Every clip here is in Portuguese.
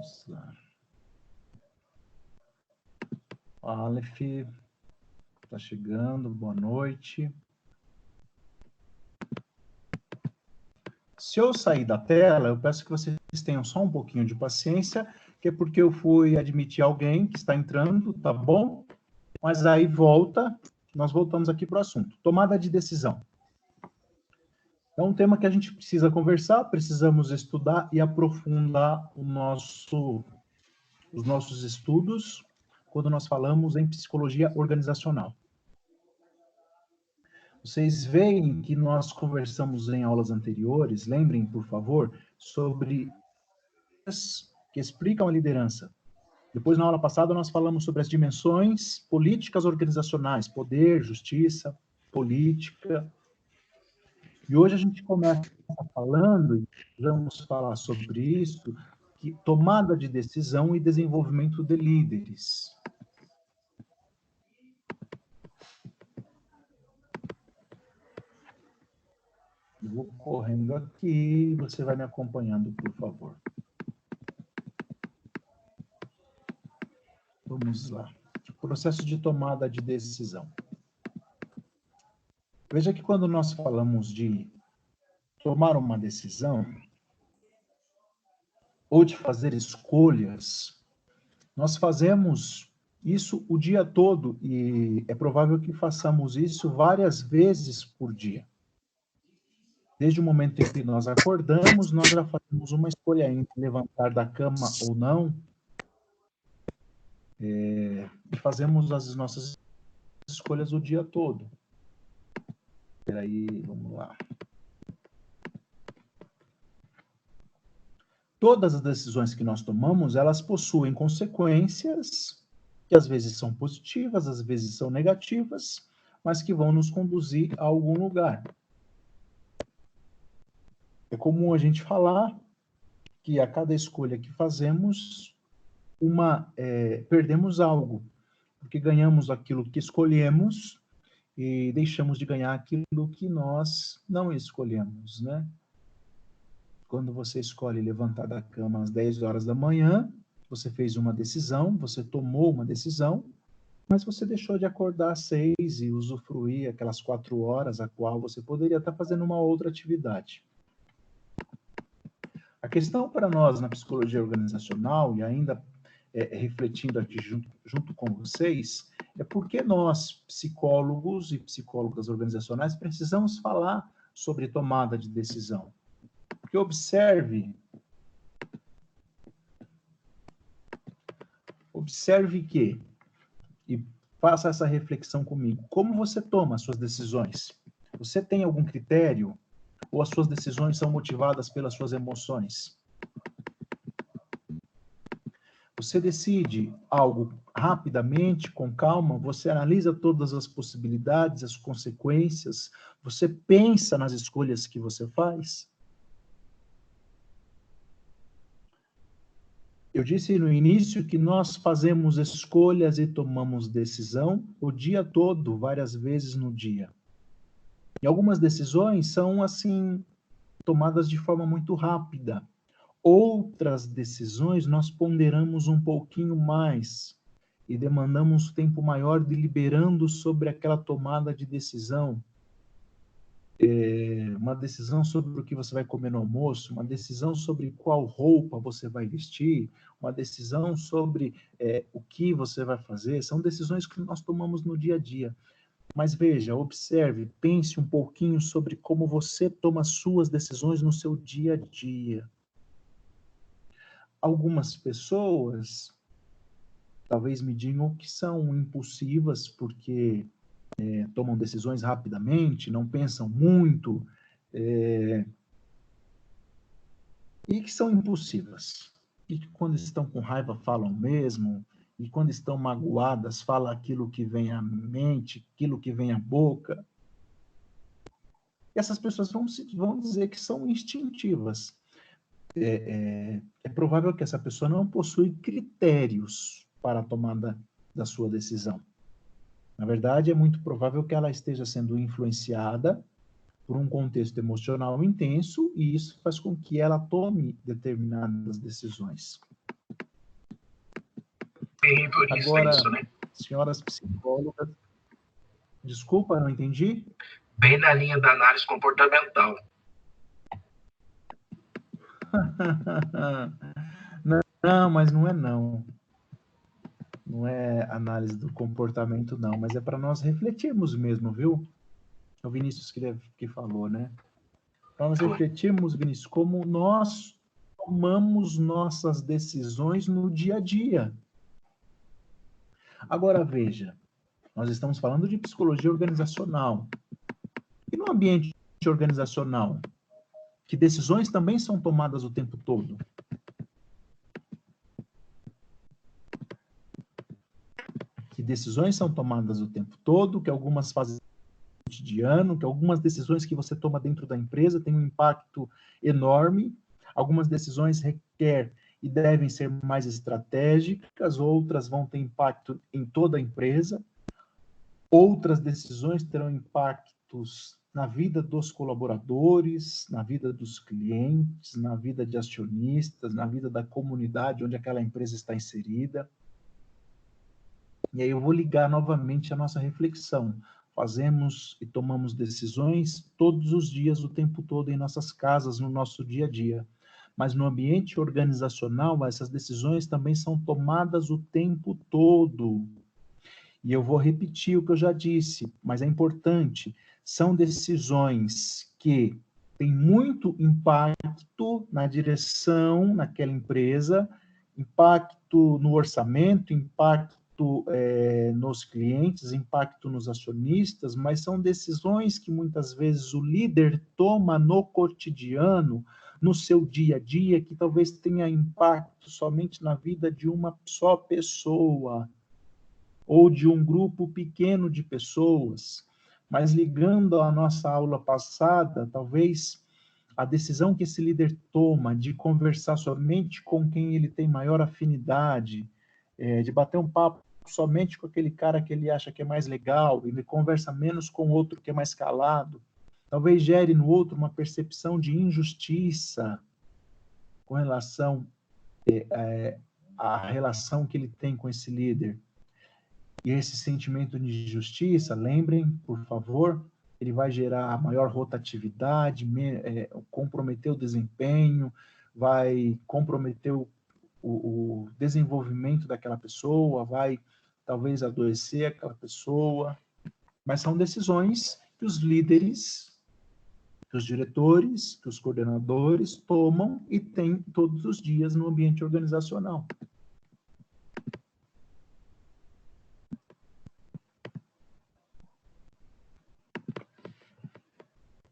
Vamos lá. Aleph está chegando, boa noite. Se eu sair da tela, eu peço que vocês tenham só um pouquinho de paciência, que é porque eu fui admitir alguém que está entrando, tá bom? Mas aí nós voltamos aqui para o assunto. Tomada de decisão. É um tema que a gente precisa conversar, precisamos estudar e aprofundar os nossos estudos quando nós falamos em psicologia organizacional. Vocês veem que nós conversamos em aulas anteriores, lembrem, por favor, sobre que explicam a liderança. Depois, na aula passada, nós falamos sobre as dimensões políticas organizacionais, poder, justiça, política. E hoje a gente começa falando, e vamos falar sobre isso, que tomada de decisão e desenvolvimento de líderes. Eu vou correndo aqui, você vai me acompanhando, por favor. Vamos lá. Processo de tomada de decisão. Veja que quando nós falamos de tomar uma decisão, ou de fazer escolhas, nós fazemos isso o dia todo, e é provável que façamos isso várias vezes por dia. Desde o momento em que nós acordamos, nós já fazemos uma escolha entre levantar da cama ou não, e fazemos as nossas escolhas o dia todo. Espera aí, vamos lá. Todas as decisões que nós tomamos, elas possuem consequências que às vezes são positivas, às vezes são negativas, mas que vão nos conduzir a algum lugar. É comum a gente falar que a cada escolha que fazemos, perdemos algo, porque ganhamos aquilo que escolhemos e deixamos de ganhar aquilo que nós não escolhemos, né? Quando você escolhe levantar da cama às 10 horas da manhã, você fez uma decisão, você tomou uma decisão, mas você deixou de acordar às 6 e usufruir aquelas 4 horas a qual você poderia estar fazendo uma outra atividade. A questão para nós na psicologia organizacional, e ainda refletindo aqui junto com vocês, é porque nós, psicólogos e psicólogas organizacionais, precisamos falar sobre tomada de decisão. Porque observe que, e faça essa reflexão comigo, como você toma as suas decisões? Você tem algum critério? Ou as suas decisões são motivadas pelas suas emoções? Você decide algo rapidamente, com calma, você analisa todas as possibilidades, as consequências, você pensa nas escolhas que você faz? Eu disse no início que nós fazemos escolhas e tomamos decisão o dia todo, várias vezes no dia. E algumas decisões são, assim, tomadas de forma muito rápida. Outras decisões nós ponderamos um pouquinho mais e demandamos tempo maior deliberando sobre aquela tomada de decisão. Uma decisão sobre o que você vai comer no almoço, uma decisão sobre qual roupa você vai vestir, uma decisão sobre o que você vai fazer. São decisões que nós tomamos no dia a dia. Mas veja, observe, pense um pouquinho sobre como você toma suas decisões no seu dia a dia. Algumas pessoas talvez me digam que são impulsivas porque tomam decisões rapidamente, não pensam muito, e que são impulsivas. E que quando estão com raiva falam mesmo, e quando estão magoadas falam aquilo que vem à mente, aquilo que vem à boca. E essas pessoas vão dizer que são instintivas. É provável que essa pessoa não possui critérios para a tomada da sua decisão. Na verdade, é muito provável que ela esteja sendo influenciada por um contexto emocional intenso, e isso faz com que ela tome determinadas decisões. terrível nisso, Agora, é isso, né? senhoras psicólogas, desculpa, não entendi? Bem na linha da análise comportamental. Não, mas não é não. Não é análise do comportamento, não, mas é para nós refletirmos mesmo, viu? É o Vinícius que falou, né? Para nós refletirmos, Vinícius, como nós tomamos nossas decisões no dia a dia. Agora, veja, nós estamos falando de psicologia organizacional. E no ambiente organizacional, que decisões também são tomadas o tempo todo? Que decisões são tomadas o tempo todo, que algumas fazem cotidiano, que algumas decisões que você toma dentro da empresa têm um impacto enorme, algumas decisões requer e devem ser mais estratégicas, outras vão ter impacto em toda a empresa, outras decisões terão impactos na vida dos colaboradores, na vida dos clientes, na vida de acionistas, na vida da comunidade onde aquela empresa está inserida. E aí eu vou ligar novamente a nossa reflexão. Fazemos e tomamos decisões todos os dias, o tempo todo, em nossas casas, no nosso dia a dia. Mas no ambiente organizacional, essas decisões também são tomadas o tempo todo. E eu vou repetir o que eu já disse, mas é importante. São decisões que têm muito impacto na direção naquela empresa, impacto no orçamento, impacto nos clientes, impacto nos acionistas, mas são decisões que muitas vezes o líder toma no cotidiano, no seu dia a dia, que talvez tenha impacto somente na vida de uma só pessoa ou de um grupo pequeno de pessoas. Mas ligando à nossa aula passada, talvez a decisão que esse líder toma de conversar somente com quem ele tem maior afinidade, de bater um papo somente com aquele cara que ele acha que é mais legal, e ele conversa menos com outro que é mais calado, talvez gere no outro uma percepção de injustiça com relação à relação que ele tem com esse líder. E esse sentimento de injustiça, lembrem, por favor, ele vai gerar maior rotatividade, comprometer o desempenho, vai comprometer o desenvolvimento daquela pessoa, vai talvez adoecer aquela pessoa, mas são decisões que os líderes, que os diretores, que os coordenadores tomam e têm todos os dias no ambiente organizacional.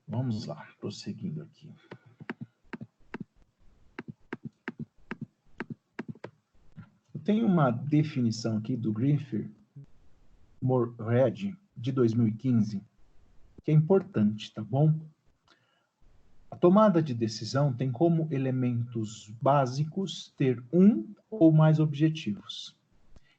Vamos lá, prosseguindo aqui. Tem uma definição aqui do Griffith Moorhead, de 2015, que é importante, tá bom? A tomada de decisão tem como elementos básicos ter um ou mais objetivos.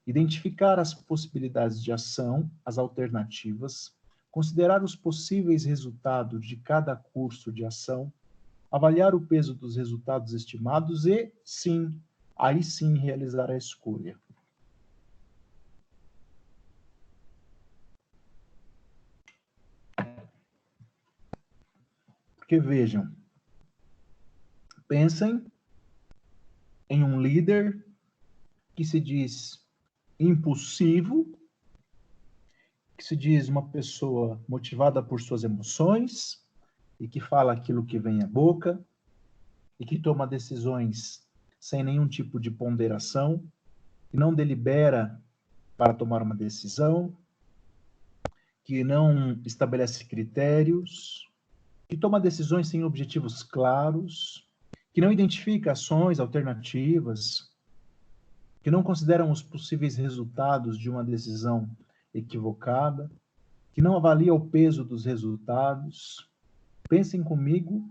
Identificar as possibilidades de ação, as alternativas, considerar os possíveis resultados de cada curso de ação, avaliar o peso dos resultados estimados e, sim, aí sim realizar a escolha. Porque vejam, pensem em um líder que se diz impulsivo, que se diz uma pessoa motivada por suas emoções e que fala aquilo que vem à boca e que toma decisões sem nenhum tipo de ponderação, que não delibera para tomar uma decisão, que não estabelece critérios, que toma decisões sem objetivos claros, que não identifica ações alternativas, que não consideram os possíveis resultados de uma decisão equivocada, que não avalia o peso dos resultados. Pensem comigo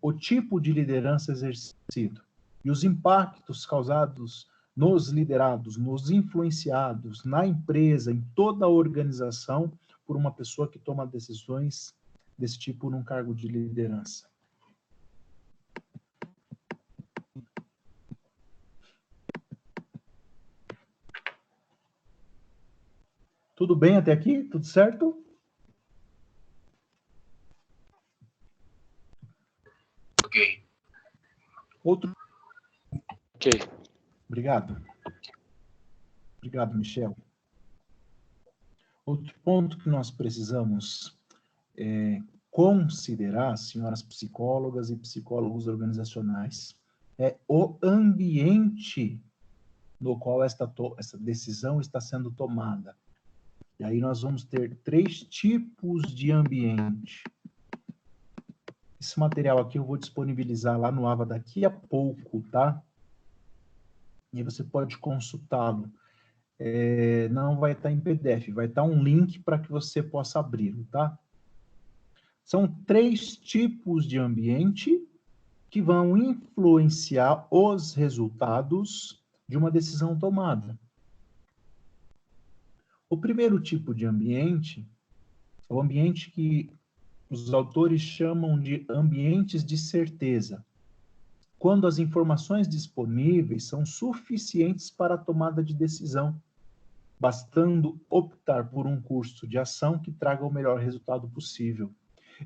o tipo de liderança exercido e os impactos causados nos liderados, nos influenciados, na empresa, em toda a organização, por uma pessoa que toma decisões desse tipo num cargo de liderança. Tudo bem até aqui? Tudo certo? Ok. Outro. Ok. Obrigado. Obrigado, Michel. Outro ponto que nós precisamos considerar, senhoras psicólogas e psicólogos organizacionais, é o ambiente no qual essa decisão está sendo tomada. E aí nós vamos ter 3 tipos de ambiente. Esse material aqui eu vou disponibilizar lá no AVA daqui a pouco, tá? E você pode consultá-lo. Não vai estar em PDF, vai estar um link para que você possa abri-lo, tá? São 3 tipos de ambiente que vão influenciar os resultados de uma decisão tomada. O primeiro tipo de ambiente é o ambiente que os autores chamam de ambientes de certeza, quando as informações disponíveis são suficientes para a tomada de decisão, bastando optar por um curso de ação que traga o melhor resultado possível.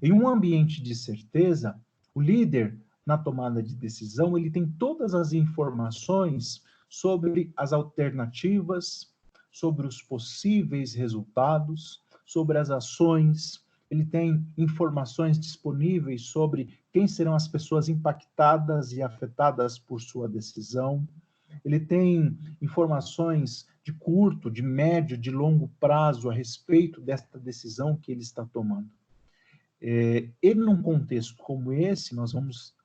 Em um ambiente de certeza, o líder, na tomada de decisão, ele tem todas as informações sobre as alternativas, sobre os possíveis resultados, sobre as ações, ele tem informações disponíveis sobre quem serão as pessoas impactadas e afetadas por sua decisão, ele tem informações de curto, de médio, de longo prazo a respeito desta decisão que ele está tomando. E num contexto como esse, nós vamos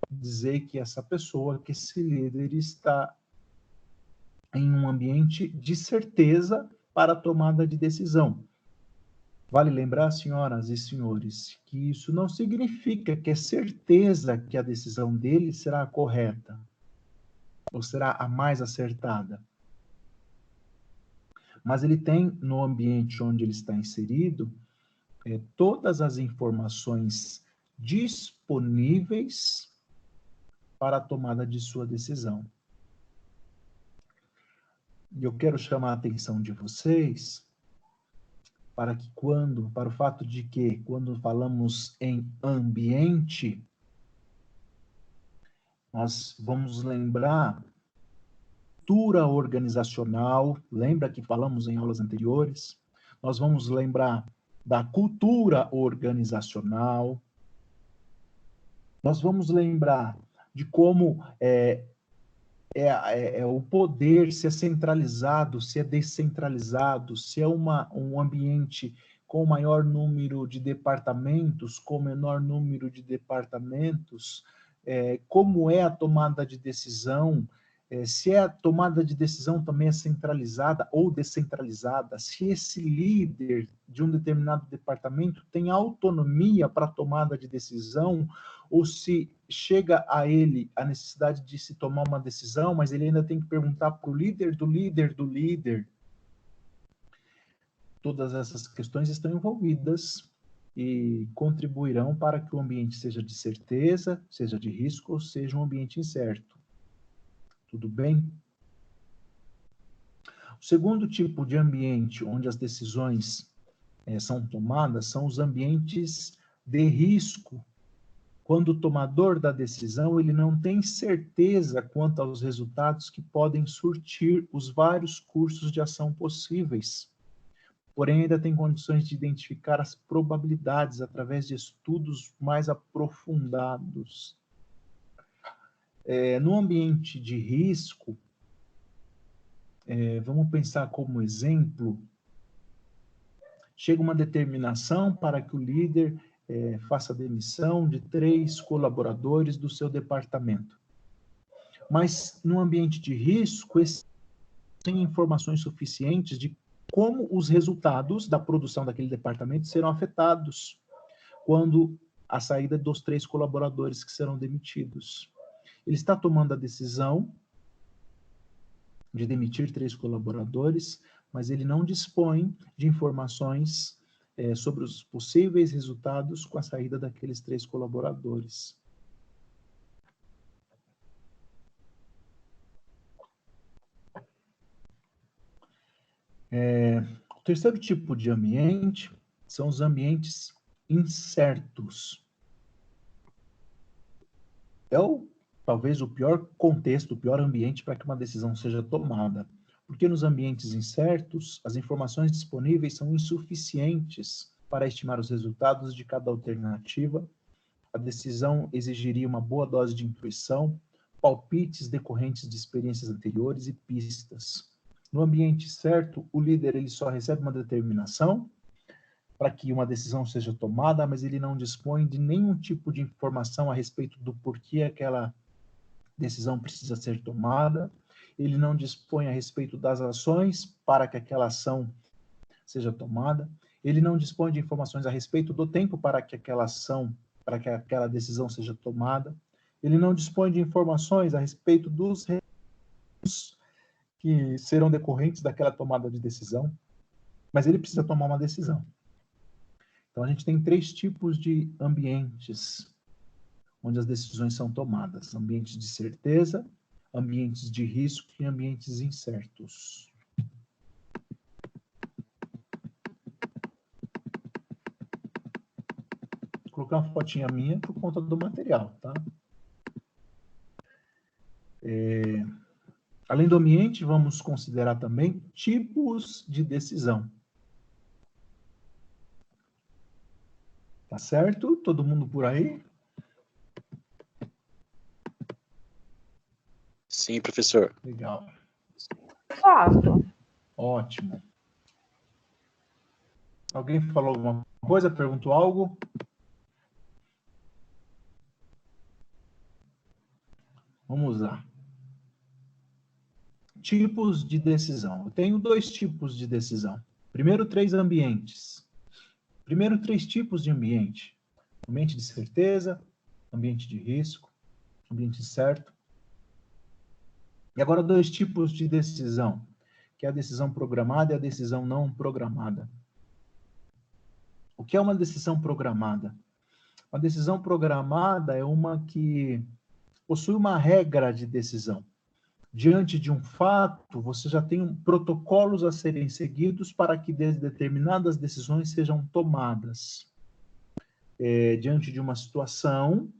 dizer que essa pessoa, que esse líder está em um ambiente de certeza para a tomada de decisão. Vale lembrar, senhoras e senhores, que isso não significa que é certeza que a decisão dele será a correta ou será a mais acertada. Mas ele tem, no ambiente onde ele está inserido, todas as informações disponíveis para a tomada de sua decisão. E eu quero chamar a atenção de vocês para o fato de que, quando falamos em ambiente, nós vamos lembrar cultura organizacional, lembra que falamos em aulas anteriores? Nós vamos lembrar da cultura organizacional, nós vamos lembrar de como o poder, se é centralizado, se é descentralizado, se é um ambiente com maior número de departamentos, com menor número de departamentos, como é a tomada de decisão, se a tomada de decisão também é centralizada ou descentralizada, se esse líder de um determinado departamento tem autonomia para a tomada de decisão, ou se chega a ele a necessidade de se tomar uma decisão, mas ele ainda tem que perguntar para o líder do líder do líder. Todas essas questões estão envolvidas e contribuirão para que o ambiente seja de certeza, seja de risco, ou seja um ambiente incerto. Tudo bem? O segundo tipo de ambiente onde as decisões são tomadas são os ambientes de risco, quando o tomador da decisão ele não tem certeza quanto aos resultados que podem surtir os vários cursos de ação possíveis, porém ainda tem condições de identificar as probabilidades através de estudos mais aprofundados. No ambiente de risco, vamos pensar como exemplo, chega uma determinação para que o líder faça a demissão de 3 colaboradores do seu departamento. Mas, no ambiente de risco, tem informações suficientes de como os resultados da produção daquele departamento serão afetados quando a saída dos 3 colaboradores que serão demitidos. Ele está tomando a decisão de demitir 3 colaboradores, mas ele não dispõe de informações sobre os possíveis resultados com a saída daqueles 3 colaboradores. O terceiro tipo de ambiente são os ambientes incertos. É talvez o pior contexto, o pior ambiente para que uma decisão seja tomada. Porque nos ambientes incertos, as informações disponíveis são insuficientes para estimar os resultados de cada alternativa. A decisão exigiria uma boa dose de intuição, palpites decorrentes de experiências anteriores e pistas. No ambiente certo, o líder ele só recebe uma determinação para que uma decisão seja tomada, mas ele não dispõe de nenhum tipo de informação a respeito do porquê aquela decisão precisa ser tomada. Ele não dispõe a respeito das ações para que aquela ação seja tomada. Ele não dispõe de informações a respeito do tempo para que aquela ação, para que aquela decisão seja tomada. Ele não dispõe de informações a respeito dos riscos que serão decorrentes daquela tomada de decisão, mas ele precisa tomar uma decisão. Então, a gente tem 3 tipos de ambientes onde as decisões são tomadas: ambientes de certeza, ambientes de risco e ambientes incertos. Vou colocar uma fotinha minha por conta do material, tá? Além do ambiente, vamos considerar também tipos de decisão. Tá certo? Todo mundo por aí? Sim, professor. Legal. Fato. Ótimo. Alguém falou alguma coisa? Perguntou algo? Vamos lá. Tipos de decisão. Eu tenho 2 tipos de decisão. Primeiro, 3 ambientes. Primeiro, 3 tipos de ambiente. Ambiente de certeza, ambiente de risco, ambiente certo. E agora, 2 tipos de decisão, que é a decisão programada e a decisão não programada. O que é uma decisão programada? Uma decisão programada é uma que possui uma regra de decisão. Diante de um fato, você já tem protocolos a serem seguidos para que determinadas decisões sejam tomadas. Diante de uma situação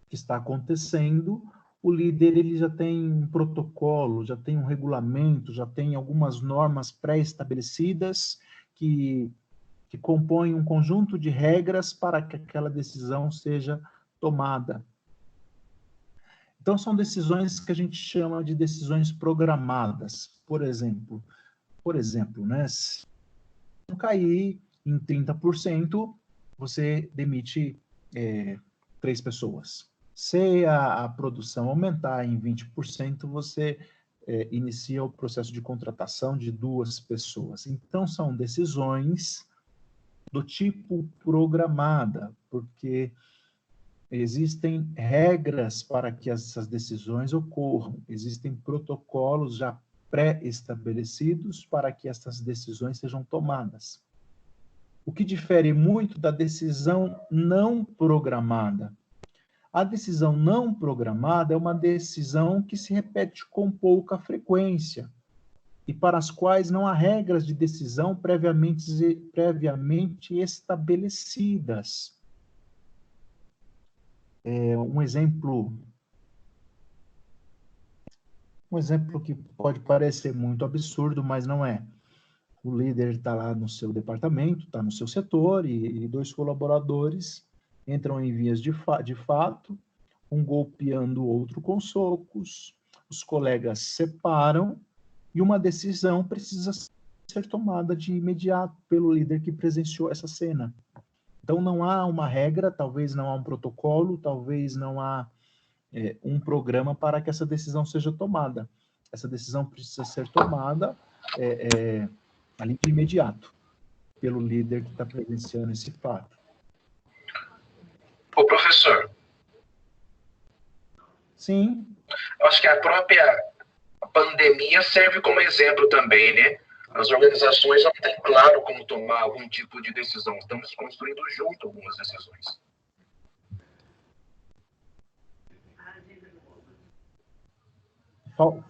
que está acontecendo, o líder ele já tem um protocolo, já tem um regulamento, já tem algumas normas pré-estabelecidas que compõem um conjunto de regras para que aquela decisão seja tomada. Então, são decisões que a gente chama de decisões programadas. Por exemplo, né, se não cair em 30%, você demite 3 pessoas. Se a produção aumentar em 20%, você inicia o processo de contratação de 2 pessoas. Então, são decisões do tipo programada, porque existem regras para que essas decisões ocorram, existem protocolos já pré-estabelecidos para que essas decisões sejam tomadas. O que difere muito da decisão não programada. A decisão não programada é uma decisão que se repete com pouca frequência e para as quais não há regras de decisão previamente estabelecidas. Um exemplo que pode parecer muito absurdo, mas não é. O líder está lá no seu departamento, está no seu setor, e 2 colaboradores entram em vias de fato, um golpeando o outro com socos, os colegas separam, e uma decisão precisa ser tomada de imediato pelo líder que presenciou essa cena. Então, não há uma regra, talvez não há um protocolo, talvez não há um programa para que essa decisão seja tomada. Essa decisão precisa ser tomada ali de imediato, pelo líder que está presenciando esse fato. Ô, professor. Sim. Eu acho que a própria pandemia serve como exemplo também, né? As organizações não têm claro como tomar algum tipo de decisão. Estamos construindo junto algumas decisões.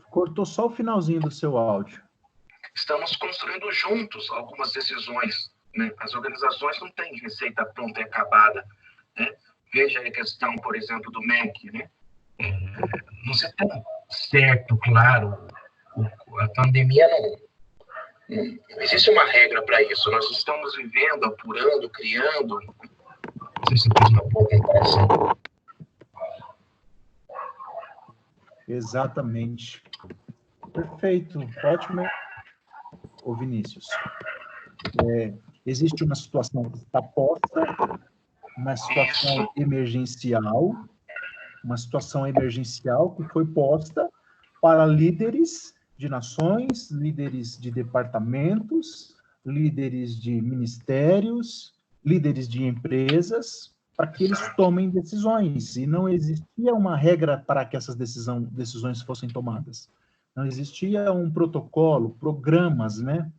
Cortou só o finalzinho do seu áudio. estamos construindo juntos algumas decisões, né? As organizações não têm receita pronta e acabada, né? Veja a questão, por exemplo, do MEC, né? Não se tem certo, claro, a pandemia não existe uma regra para isso. Nós estamos vivendo, apurando, criando. Não sei se eu fiz uma boa comparação. Exatamente. Perfeito. Ótimo. Ô, Vinícius. Existe uma situação que está posta, uma situação emergencial, que foi posta para líderes de nações, líderes de departamentos, líderes de ministérios, líderes de empresas, para que eles tomem decisões. E não existia uma regra para que essas decisões fossem tomadas. Não existia um protocolo, programas, né?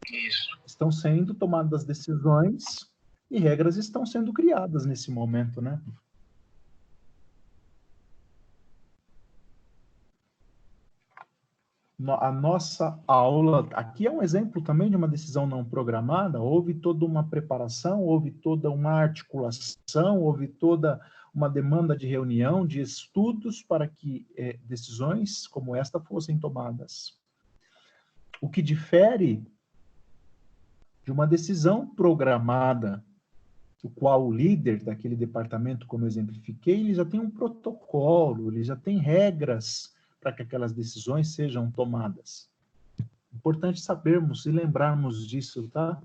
Isso. Estão sendo tomadas decisões e regras estão sendo criadas nesse momento, né? A nossa aula, aqui é um exemplo também de uma decisão não programada, houve toda uma preparação, houve toda uma articulação, houve toda uma demanda de reunião, de estudos para que decisões como esta fossem tomadas. O que difere de uma decisão programada, o qual o líder daquele departamento, como eu exemplifiquei, ele já tem um protocolo, ele já tem regras para que aquelas decisões sejam tomadas. Importante sabermos e lembrarmos disso, tá?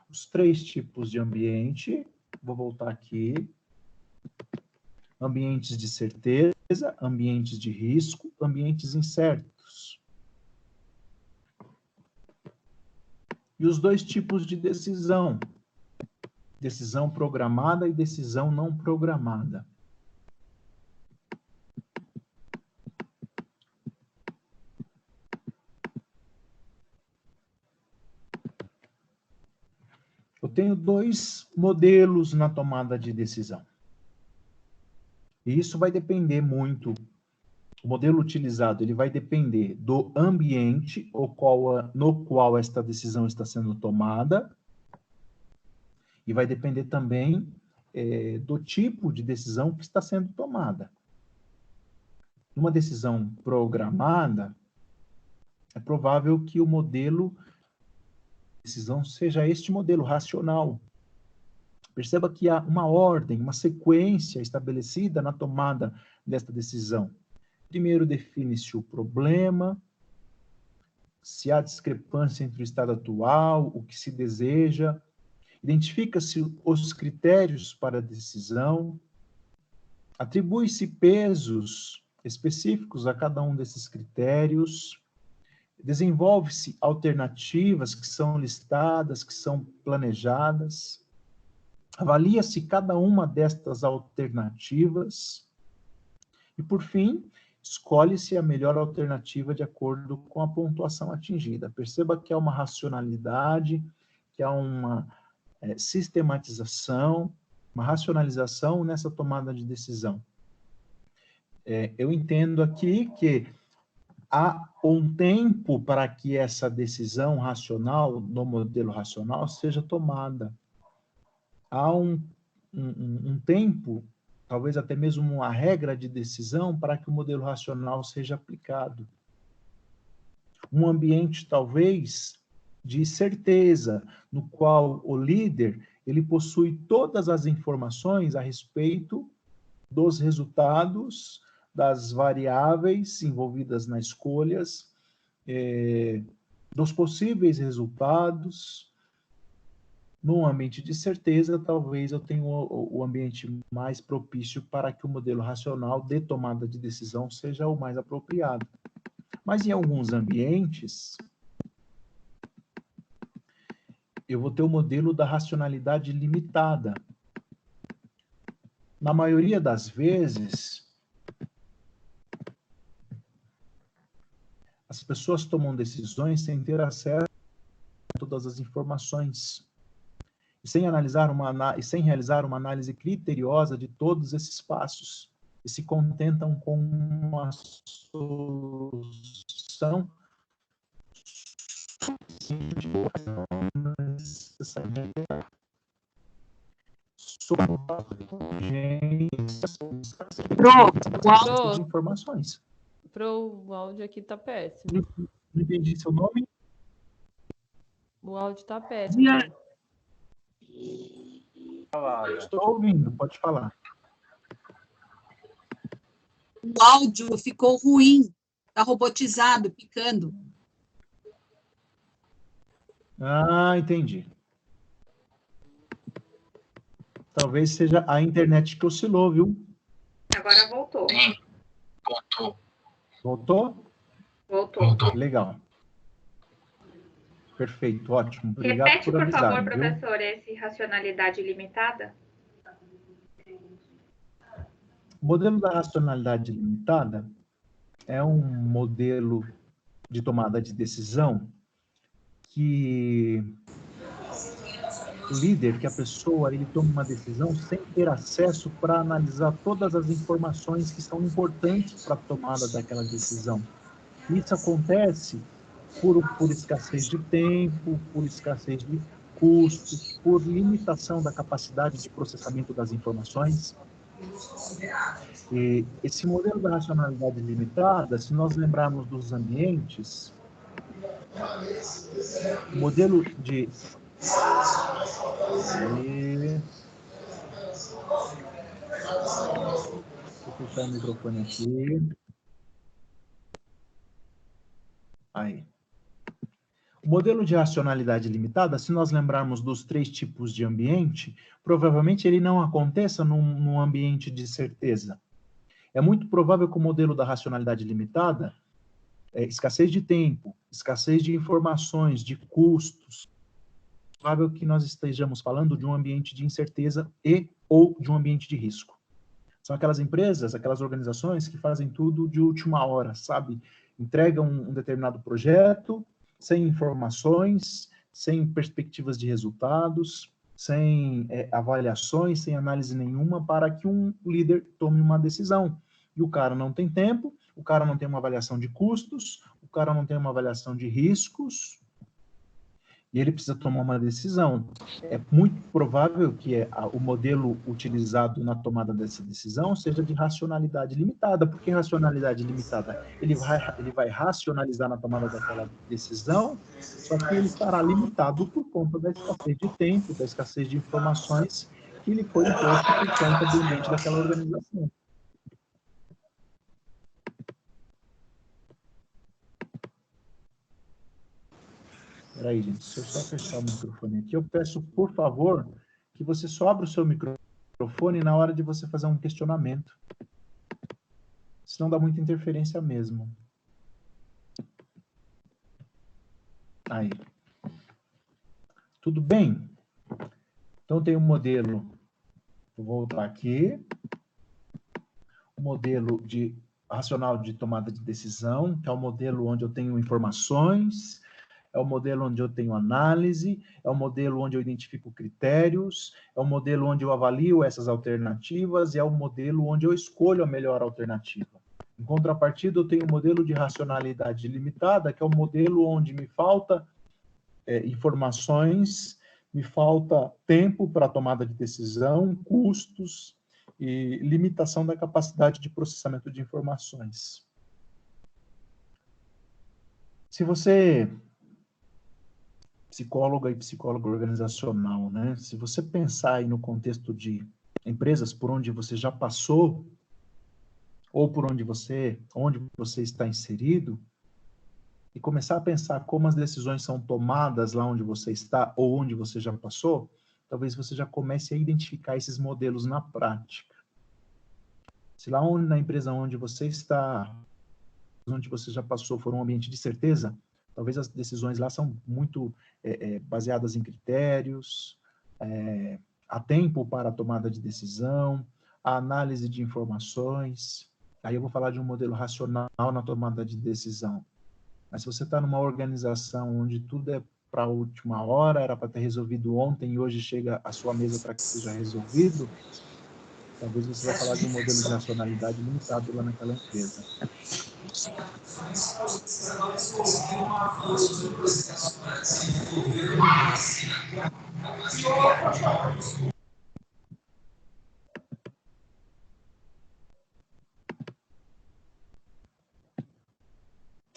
Os 3 tipos de ambiente, vou voltar aqui. Ambientes de certeza, ambientes de risco, ambientes incertos. E os 2 tipos de decisão. Decisão programada e decisão não programada. Eu tenho 2 modelos na tomada de decisão. E isso vai depender muito, o modelo utilizado, ele vai depender do ambiente no qual esta decisão está sendo tomada, e vai depender também do tipo de decisão que está sendo tomada. Numa decisão programada, é provável que o modelo decisão seja este modelo racional. Perceba que há uma ordem, uma sequência estabelecida na tomada desta decisão. Primeiro define-se o problema, se há discrepância entre o estado atual, o que se deseja, identifica-se os critérios para a decisão, atribui-se pesos específicos a cada um desses critérios, desenvolve-se alternativas que são listadas, que são planejadas, avalia-se cada uma destas alternativas e, por fim, escolhe-se a melhor alternativa de acordo com a pontuação atingida. Perceba que há uma racionalidade, que há uma sistematização, uma racionalização nessa tomada de decisão. Eu entendo aqui que há um tempo para que essa decisão racional, no modelo racional, seja tomada. Há um tempo, talvez até mesmo uma regra de decisão para que o modelo racional seja aplicado. Um ambiente, talvez, de certeza, no qual o líder ele possui todas as informações a respeito dos resultados, das variáveis envolvidas nas escolhas, dos possíveis resultados. Num ambiente de certeza, talvez eu tenha o ambiente mais propício para que o modelo racional de tomada de decisão seja o mais apropriado. Mas em alguns ambientes, eu vou ter o modelo da racionalidade limitada. Na maioria das vezes, as pessoas tomam decisões sem ter acesso a todas as informações, e sem realizar uma análise criteriosa de todos esses passos, e se contentam com uma solução gente boa, não necessariamente sobre de informações. O áudio aqui tá péssimo. Não entendi seu nome? O áudio tá péssimo. Estou ouvindo, pode falar. O áudio ficou ruim, tá robotizado, picando. Ah, entendi. Talvez seja a internet que oscilou, viu? Agora voltou. Sim, voltou. Voltou? Voltou. Legal. Perfeito, ótimo. Obrigado Repete, por por avisar, favor, viu? professor, esse racionalidade limitada. O modelo da racionalidade limitada é um modelo de tomada de decisão que o líder, que a pessoa, ele toma uma decisão sem ter acesso para analisar todas as informações que são importantes para a tomada daquela decisão. Isso acontece por escassez de tempo, por escassez de custos, por limitação da capacidade de processamento das informações. E esse modelo da racionalidade limitada, se nós lembrarmos dos ambientes, o modelo de... Vou fechar o microfone aqui. Aí. O modelo de racionalidade limitada, se nós lembrarmos dos 3 tipos de ambiente, provavelmente ele não aconteça num ambiente de certeza. É muito provável que o modelo da racionalidade limitada, escassez de tempo, escassez de informações, de custos, é provável que nós estejamos falando de um ambiente de incerteza ou de um ambiente de risco. São aquelas empresas, aquelas organizações que fazem tudo de última hora, sabe? Entregam um determinado projeto, sem informações, sem perspectivas de resultados, sem avaliações, sem análise nenhuma, para que um líder tome uma decisão. E o cara não tem tempo, o cara não tem uma avaliação de custos, o cara não tem uma avaliação de riscos, e ele precisa tomar uma decisão. É muito provável que o modelo utilizado na tomada dessa decisão seja de racionalidade limitada. Por que racionalidade limitada? Ele vai racionalizar na tomada daquela decisão, só que ele estará limitado por conta da escassez de tempo, da escassez de informações que lhe foi imposto por conta do ambiente daquela organização. Peraí, gente, se eu só fechar o microfone aqui, eu peço, por favor, que você só abra o seu microfone na hora de você fazer um questionamento. Senão dá muita interferência mesmo. Aí. Tudo bem? Então tem um modelo, vou voltar aqui, o modelo racional de tomada de decisão, que é o modelo onde eu tenho informações, é o modelo onde eu tenho análise, é o modelo onde eu identifico critérios, é o modelo onde eu avalio essas alternativas e é o modelo onde eu escolho a melhor alternativa. Em contrapartida, eu tenho o modelo de racionalidade limitada, que é o modelo onde me falta informações, me falta tempo para a tomada de decisão, custos e limitação da capacidade de processamento de informações. Se você... psicóloga e psicólogo organizacional, né? Se você pensar aí no contexto de empresas por onde você já passou, ou por onde você está inserido, e começar a pensar como as decisões são tomadas lá onde você está, ou onde você já passou, talvez você já comece a identificar esses modelos na prática. Se lá na empresa onde você está, onde você já passou, for um ambiente de certeza, talvez as decisões lá são muito baseadas em critérios, há tempo para a tomada de decisão, a análise de informações. Aí eu vou falar de um modelo racional na tomada de decisão. Mas se você está numa organização onde tudo é para a última hora, era para ter resolvido ontem e hoje chega à sua mesa para que seja resolvido, talvez você vai falar de um modelo de racionalidade limitado lá naquela empresa.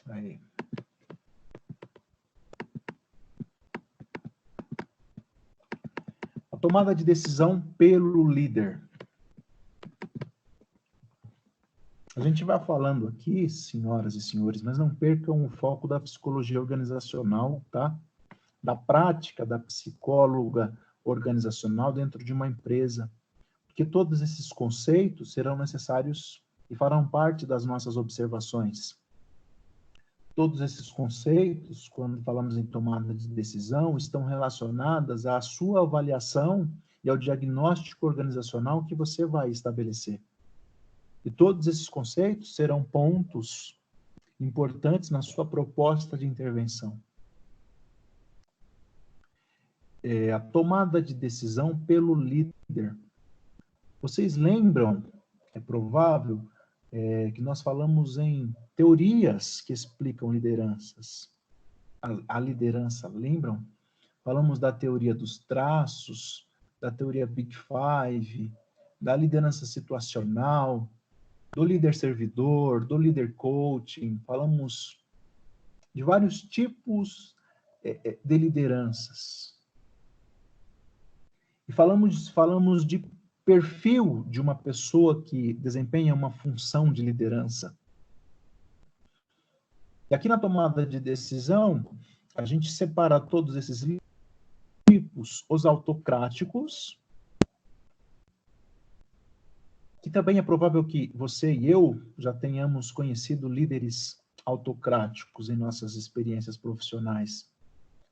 Aí. A tomada de decisão pelo líder. A gente vai falando aqui, senhoras e senhores, mas não percam o foco da psicologia organizacional, tá? Da prática da psicóloga organizacional dentro de uma empresa. Porque todos esses conceitos serão necessários e farão parte das nossas observações. Todos esses conceitos, quando falamos em tomada de decisão, estão relacionados à sua avaliação e ao diagnóstico organizacional que você vai estabelecer. E todos esses conceitos serão pontos importantes na sua proposta de intervenção. A tomada de decisão pelo líder. Vocês lembram, é provável, que nós falamos em teorias que explicam lideranças. A liderança, lembram? Falamos da teoria dos traços, da teoria Big Five, da liderança situacional, do líder servidor, do líder coaching. Falamos de vários tipos de lideranças. E falamos de perfil de uma pessoa que desempenha uma função de liderança. E aqui na tomada de decisão, a gente separa todos esses tipos, os autocráticos, que também é provável que você e eu já tenhamos conhecido líderes autocráticos em nossas experiências profissionais.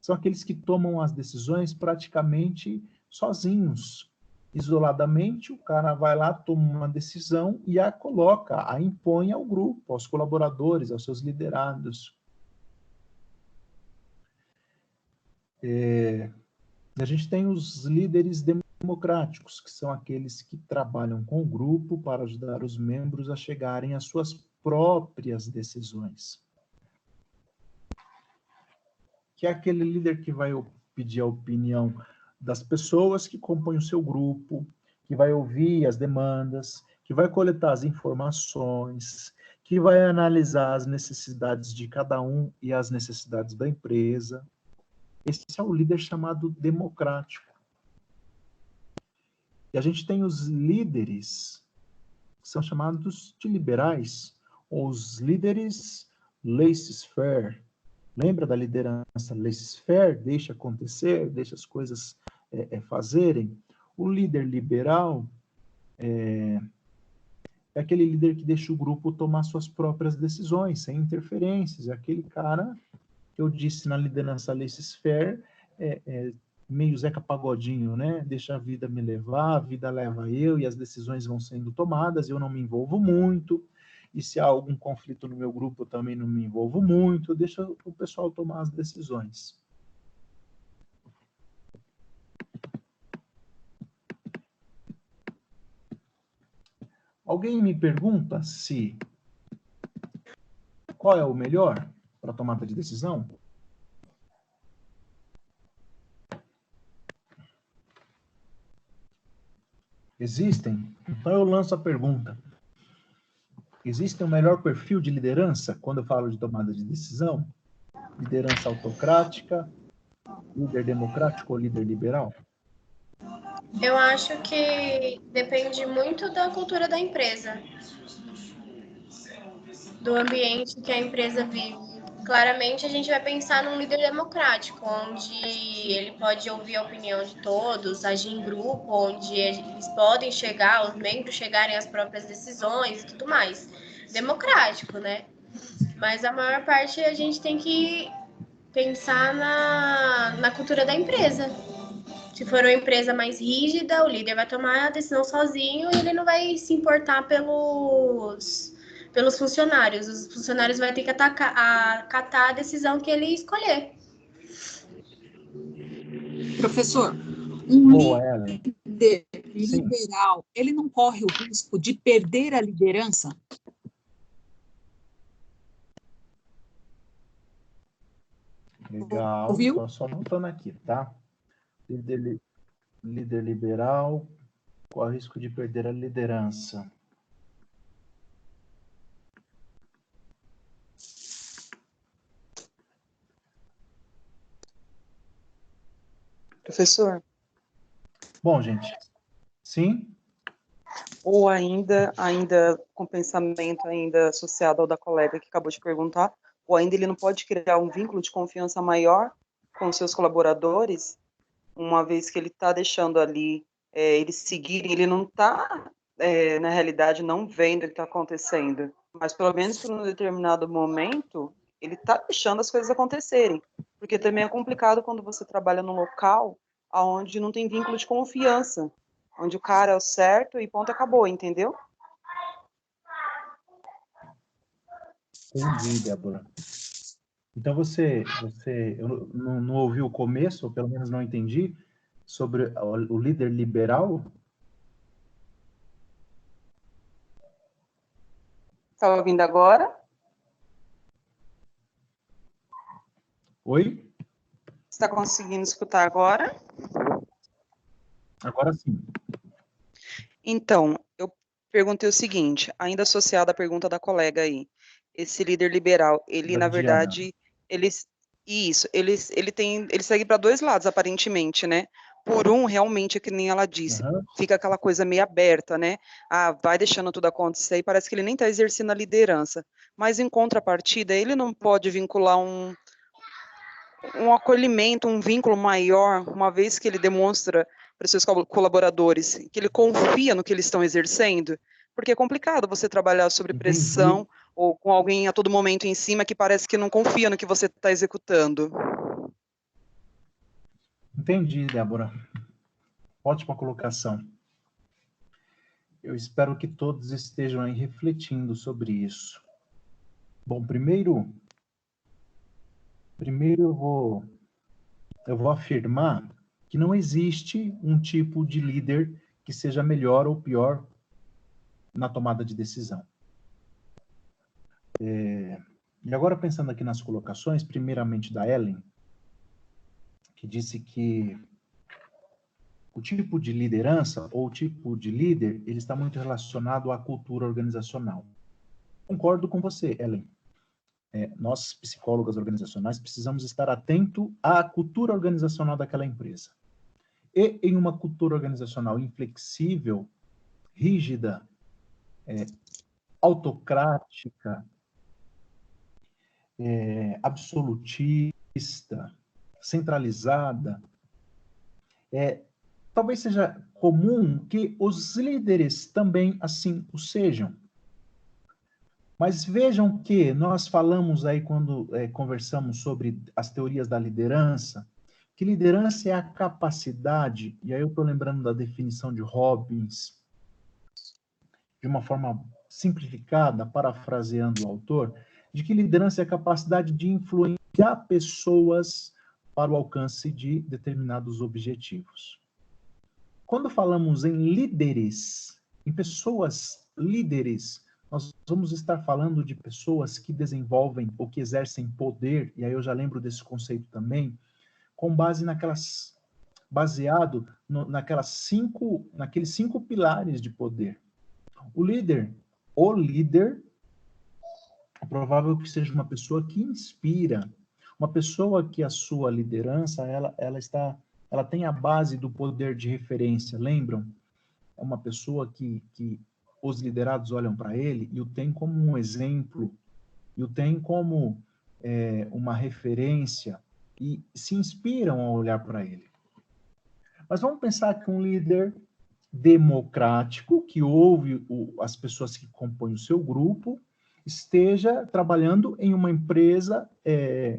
São aqueles que tomam as decisões praticamente sozinhos. Isoladamente, o cara vai lá, toma uma decisão e a coloca, a impõe ao grupo, aos colaboradores, aos seus liderados. A gente tem os líderes democráticos, que são aqueles que trabalham com o grupo para ajudar os membros a chegarem às suas próprias decisões. Que é aquele líder que vai pedir a opinião das pessoas que compõem o seu grupo, que vai ouvir as demandas, que vai coletar as informações, que vai analisar as necessidades de cada um e as necessidades da empresa. Esse é o líder chamado democrático. E a gente tem os líderes, que são chamados de liberais, ou os líderes laissez-faire. Lembra da liderança laissez-faire? Deixa acontecer, deixa as coisas fazerem. O líder liberal é aquele líder que deixa o grupo tomar suas próprias decisões, sem interferências. É aquele cara que eu disse na liderança laissez-faire, meio Zeca Pagodinho, né? Deixa a vida me levar, a vida leva eu, e as decisões vão sendo tomadas, eu não me envolvo muito. E se há algum conflito no meu grupo, eu também não me envolvo muito, deixa o pessoal tomar as decisões. Alguém me pergunta qual é o melhor para a tomada de decisão? Existem? Então eu lanço a pergunta. Existe um melhor perfil de liderança quando eu falo de tomada de decisão? Liderança autocrática, líder democrático ou líder liberal? Eu acho que depende muito da cultura da empresa, do ambiente que a empresa vive. Claramente, a gente vai pensar num líder democrático, onde ele pode ouvir a opinião de todos, agir em grupo, onde eles podem chegar, os membros chegarem às próprias decisões e tudo mais. Democrático, né? Mas a maior parte a gente tem que pensar na cultura da empresa. Se for uma empresa mais rígida, o líder vai tomar a decisão sozinho e ele não vai se importar pelos funcionários. Os funcionários vão ter que acatar a decisão que ele escolher. Professor, um Boa, líder liberal, ele não corre o risco de perder a liderança? Legal. Ouviu? Tô só anotando aqui, tá? Líder liberal, qual o risco de perder a liderança? Professor, Bom, gente, sim? ou ainda com pensamento ainda associado ao da colega que acabou de perguntar, ou ainda ele não pode criar um vínculo de confiança maior com seus colaboradores, uma vez que ele está deixando ali eles seguirem, ele não está, na realidade, não vendo o que está acontecendo, mas pelo menos por um determinado momento, ele está deixando as coisas acontecerem, porque também é complicado quando você trabalha num local onde não tem vínculo de confiança, onde o cara é o certo e ponto, acabou, entendeu? Entendi, Débora. Então eu não ouvi o começo, ou pelo menos não entendi, sobre o líder liberal? Está ouvindo agora? Oi? Está conseguindo escutar agora? Agora sim. Então, eu perguntei o seguinte, ainda associado à pergunta da colega aí, esse líder liberal, ele, Da na Diana. verdade, ele segue para dois lados, aparentemente, né? Por um, realmente, é que nem ela disse, Uhum. fica aquela coisa meio aberta, né? Ah, vai deixando tudo acontecer e parece que ele nem está exercendo a liderança. Mas, em contrapartida, ele não pode vincular um acolhimento, um vínculo maior, uma vez que ele demonstra para os seus colaboradores que ele confia no que eles estão exercendo, porque é complicado você trabalhar sob pressão Entendi. ou com alguém a todo momento em cima que parece que não confia no que você está executando. Entendi, Débora. Ótima colocação. Eu espero que todos estejam aí refletindo sobre isso. Bom, primeiro eu vou afirmar que não existe um tipo de líder que seja melhor ou pior na tomada de decisão. E agora, pensando aqui nas colocações, primeiramente da Ellen, que disse que o tipo de liderança ou o tipo de líder, ele está muito relacionado à cultura organizacional. Concordo com você, Ellen. Nós, psicólogas organizacionais, precisamos estar atento à cultura organizacional daquela empresa. E em uma cultura organizacional inflexível, rígida, autocrática, absolutista, centralizada, talvez seja comum que os líderes também assim o sejam. Mas vejam que nós falamos aí quando conversamos sobre as teorias da liderança, que liderança é a capacidade, e aí eu estou lembrando da definição de Robbins, de uma forma simplificada, parafraseando o autor, de que liderança é a capacidade de influenciar pessoas para o alcance de determinados objetivos. Quando falamos em líderes, em pessoas líderes, nós vamos estar falando de pessoas que desenvolvem ou que exercem poder, e aí eu já lembro desse conceito também, com base baseado naqueles 5 pilares de poder. O líder, é provável que seja uma pessoa que inspira, uma pessoa que a sua liderança, ela tem a base do poder de referência, lembram? É uma pessoa que os liderados olham para ele e o tem como um exemplo, e o tem como uma referência, e se inspiram a olhar para ele. Mas vamos pensar que um líder democrático, que ouve as pessoas que compõem o seu grupo, esteja trabalhando em uma empresa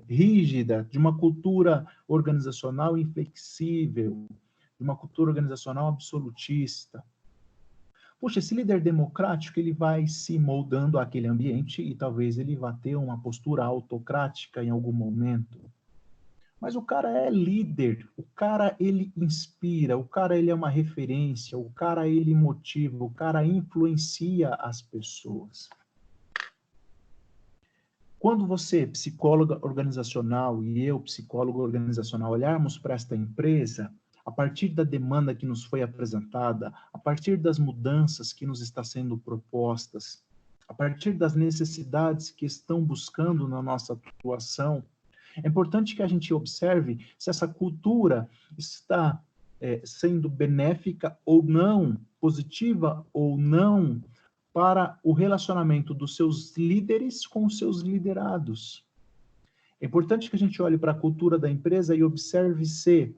rígida, de uma cultura organizacional inflexível, de uma cultura organizacional absolutista. Puxa, esse líder democrático, ele vai se moldando àquele ambiente e talvez ele vá ter uma postura autocrática em algum momento. Mas o cara é líder, o cara ele inspira, o cara ele é uma referência, o cara ele motiva, o cara influencia as pessoas. Quando você, psicóloga organizacional, e eu, psicólogo organizacional, olharmos para esta empresa, a partir da demanda que nos foi apresentada, a partir das mudanças que nos estão sendo propostas, a partir das necessidades que estão buscando na nossa atuação, é importante que a gente observe se essa cultura está sendo benéfica ou não, positiva ou não, para o relacionamento dos seus líderes com os seus liderados. É importante que a gente olhe para a cultura da empresa e observe se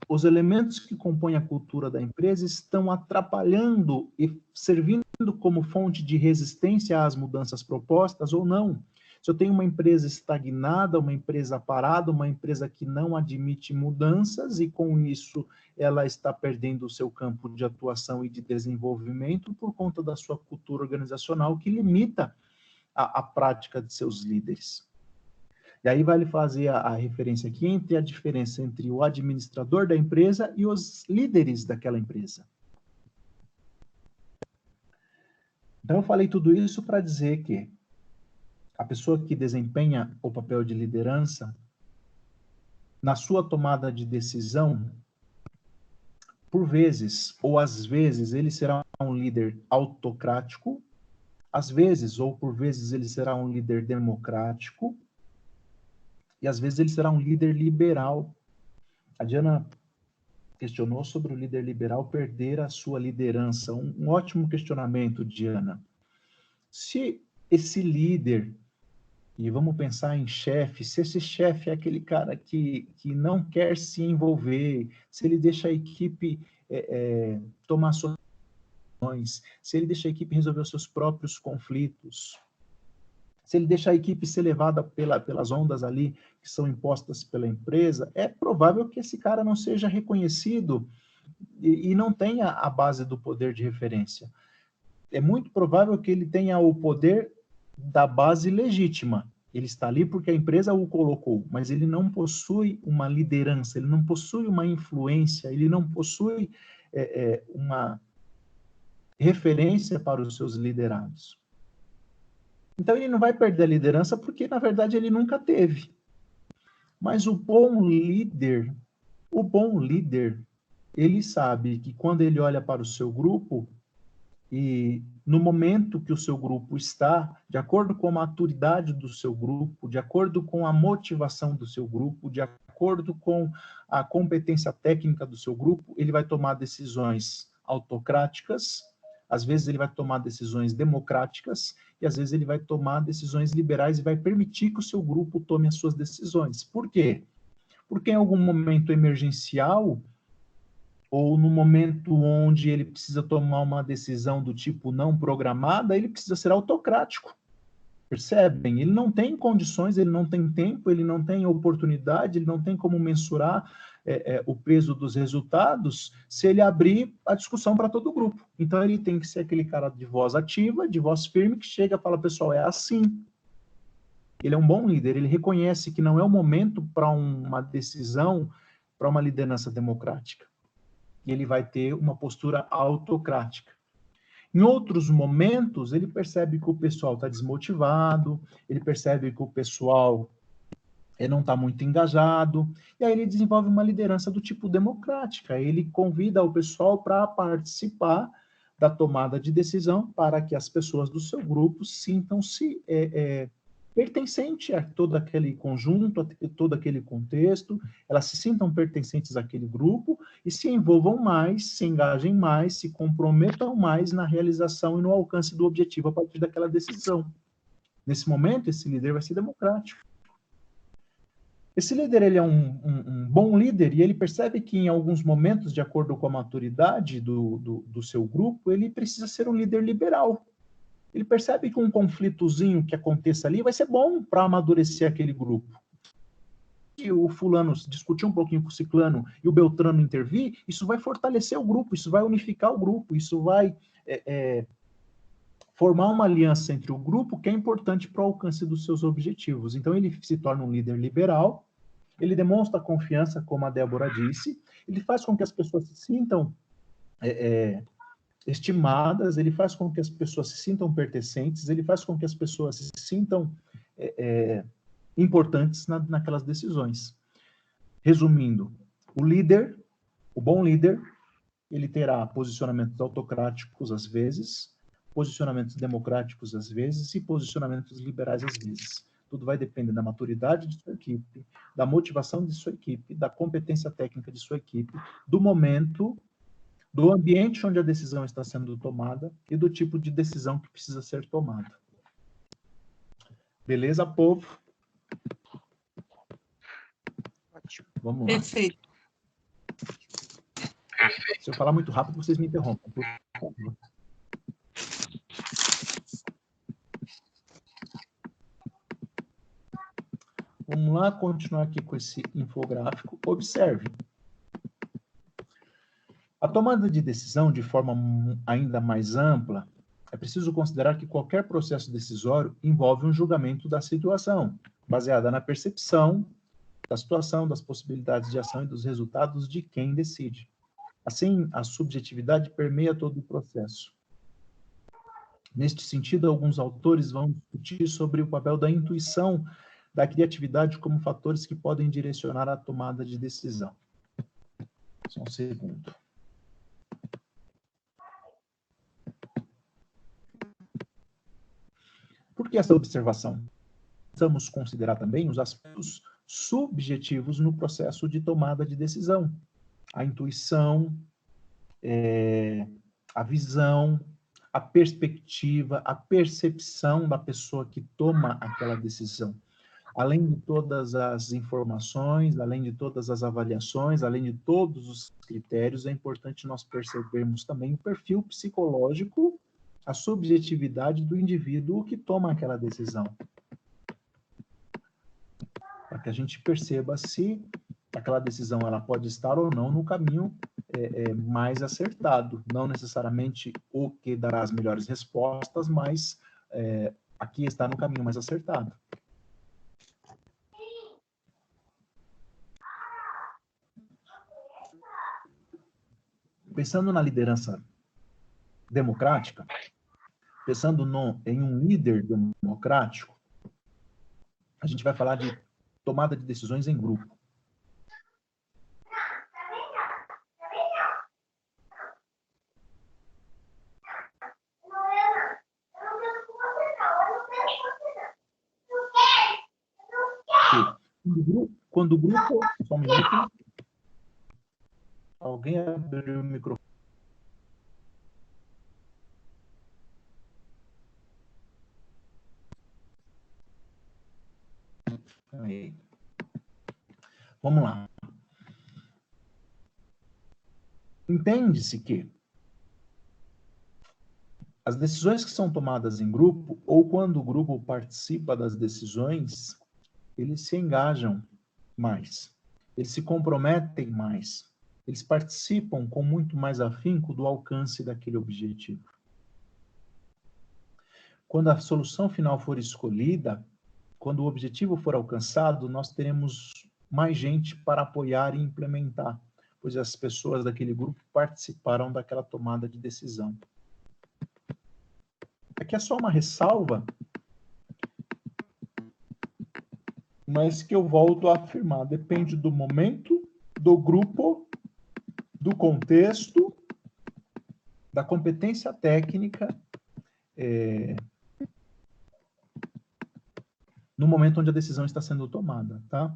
os elementos que compõem a cultura da empresa estão atrapalhando e servindo como fonte de resistência às mudanças propostas ou não. Se eu tenho uma empresa estagnada, uma empresa parada, uma empresa que não admite mudanças e com isso ela está perdendo o seu campo de atuação e de desenvolvimento por conta da sua cultura organizacional que limita a prática de seus líderes. E aí vale fazer a referência aqui entre a diferença entre o administrador da empresa e os líderes daquela empresa. Então eu falei tudo isso para dizer que a pessoa que desempenha o papel de liderança, na sua tomada de decisão, por vezes, ou às vezes, ele será um líder autocrático, às vezes, ou por vezes, ele será um líder democrático, e às vezes ele será um líder liberal. A Diana questionou sobre o líder liberal perder a sua liderança. Um ótimo questionamento, Diana. Se esse líder, e vamos pensar em chefe, se esse chefe é aquele cara que não quer se envolver, se ele deixa a equipe tomar suas decisões, se ele deixa a equipe resolver os seus próprios conflitos, se ele deixa a equipe ser levada pelas ondas ali que são impostas pela empresa, é provável que esse cara não seja reconhecido e não tenha a base do poder de referência. É muito provável que ele tenha o poder da base legítima. Ele está ali porque a empresa o colocou, mas ele não possui uma liderança, ele não possui uma influência, ele não possui uma referência para os seus liderados. Então ele não vai perder a liderança porque, na verdade, ele nunca teve. Mas o bom líder, ele sabe que quando ele olha para o seu grupo, e no momento que o seu grupo está, de acordo com a maturidade do seu grupo, de acordo com a motivação do seu grupo, de acordo com a competência técnica do seu grupo, ele vai tomar decisões autocráticas, às vezes ele vai tomar decisões democráticas, e às vezes ele vai tomar decisões liberais e vai permitir que o seu grupo tome as suas decisões. Por quê? Porque em algum momento emergencial, ou no momento onde ele precisa tomar uma decisão do tipo não programada, ele precisa ser autocrático. Percebem? Ele não tem condições, ele não tem tempo, ele não tem oportunidade, ele não tem como mensurar o peso dos resultados se ele abrir a discussão para todo o grupo. Então ele tem que ser aquele cara de voz ativa, de voz firme, que chega e fala, pessoal, é assim. Ele é um bom líder, ele reconhece que não é o momento para uma decisão, para uma liderança democrática. E ele vai ter uma postura autocrática. Em outros momentos, ele percebe que o pessoal está desmotivado, ele percebe que o pessoal não está muito engajado, e aí ele desenvolve uma liderança do tipo democrática. Ele convida o pessoal para participar da tomada de decisão para que as pessoas do seu grupo sintam-se pertencentes a todo aquele conjunto, a todo aquele contexto, elas se sintam pertencentes àquele grupo e se envolvam mais, se engajem mais, se comprometam mais na realização e no alcance do objetivo a partir daquela decisão. Nesse momento, esse líder vai ser democrático. Esse líder, ele é um bom líder e ele percebe que em alguns momentos, de acordo com a maturidade do seu grupo, ele precisa ser um líder liberal. Ele percebe que um conflitozinho que aconteça ali vai ser bom para amadurecer aquele grupo. Se o fulano discutir um pouquinho com o ciclano e o beltrano intervir, isso vai fortalecer o grupo, isso vai unificar o grupo, isso vai formar uma aliança entre o grupo que é importante para o alcance dos seus objetivos. Então ele se torna um líder liberal, ele demonstra confiança, como a Débora disse, ele faz com que as pessoas se sintam estimadas, ele faz com que as pessoas se sintam pertencentes, ele faz com que as pessoas se sintam importantes naquelas decisões. Resumindo, o bom líder, ele terá posicionamentos autocráticos às vezes, posicionamentos democráticos às vezes e posicionamentos liberais às vezes. Tudo vai depender da maturidade de sua equipe, da motivação de sua equipe, da competência técnica de sua equipe, do momento, do ambiente onde a decisão está sendo tomada e do tipo de decisão que precisa ser tomada. Beleza, povo? Vamos lá. Perfeito. Se eu falar muito rápido, vocês me interrompem, por favor. Vamos lá, continuar aqui com esse infográfico. Observe. A tomada de decisão de forma ainda mais ampla, é preciso considerar que qualquer processo decisório envolve um julgamento da situação, baseada na percepção da situação, das possibilidades de ação e dos resultados de quem decide. Assim, a subjetividade permeia todo o processo. Neste sentido, alguns autores vão discutir sobre o papel da intuição, da criatividade como fatores que podem direcionar a tomada de decisão. Só um segundo. Por que essa observação? Precisamos considerar também os aspectos subjetivos no processo de tomada de decisão. A intuição, a visão, a perspectiva, a percepção da pessoa que toma aquela decisão. Além de todas as informações, além de todas as avaliações, além de todos os critérios, é importante nós percebermos também o perfil psicológico, a subjetividade do indivíduo que toma aquela decisão. Para que a gente perceba se aquela decisão ela pode estar ou não no caminho mais acertado. Não necessariamente o que dará as melhores respostas, mas aqui está no caminho mais acertado. Pensando na liderança democrática, pensando em um líder democrático, a gente vai falar de tomada de decisões em grupo. Quando o grupo... Só um minuto. Alguém abriu o microfone. Aí. Vamos lá. Entende-se que as decisões que são tomadas em grupo, ou quando o grupo participa das decisões, eles se engajam mais, eles se comprometem mais, eles participam com muito mais afinco do alcance daquele objetivo. Quando a solução final for escolhida, quando o objetivo for alcançado, nós teremos mais gente para apoiar e implementar, pois as pessoas daquele grupo participaram daquela tomada de decisão. Aqui é só uma ressalva, mas que eu volto a afirmar, depende do momento, do grupo, do contexto, da competência técnica, no momento onde a decisão está sendo tomada, tá?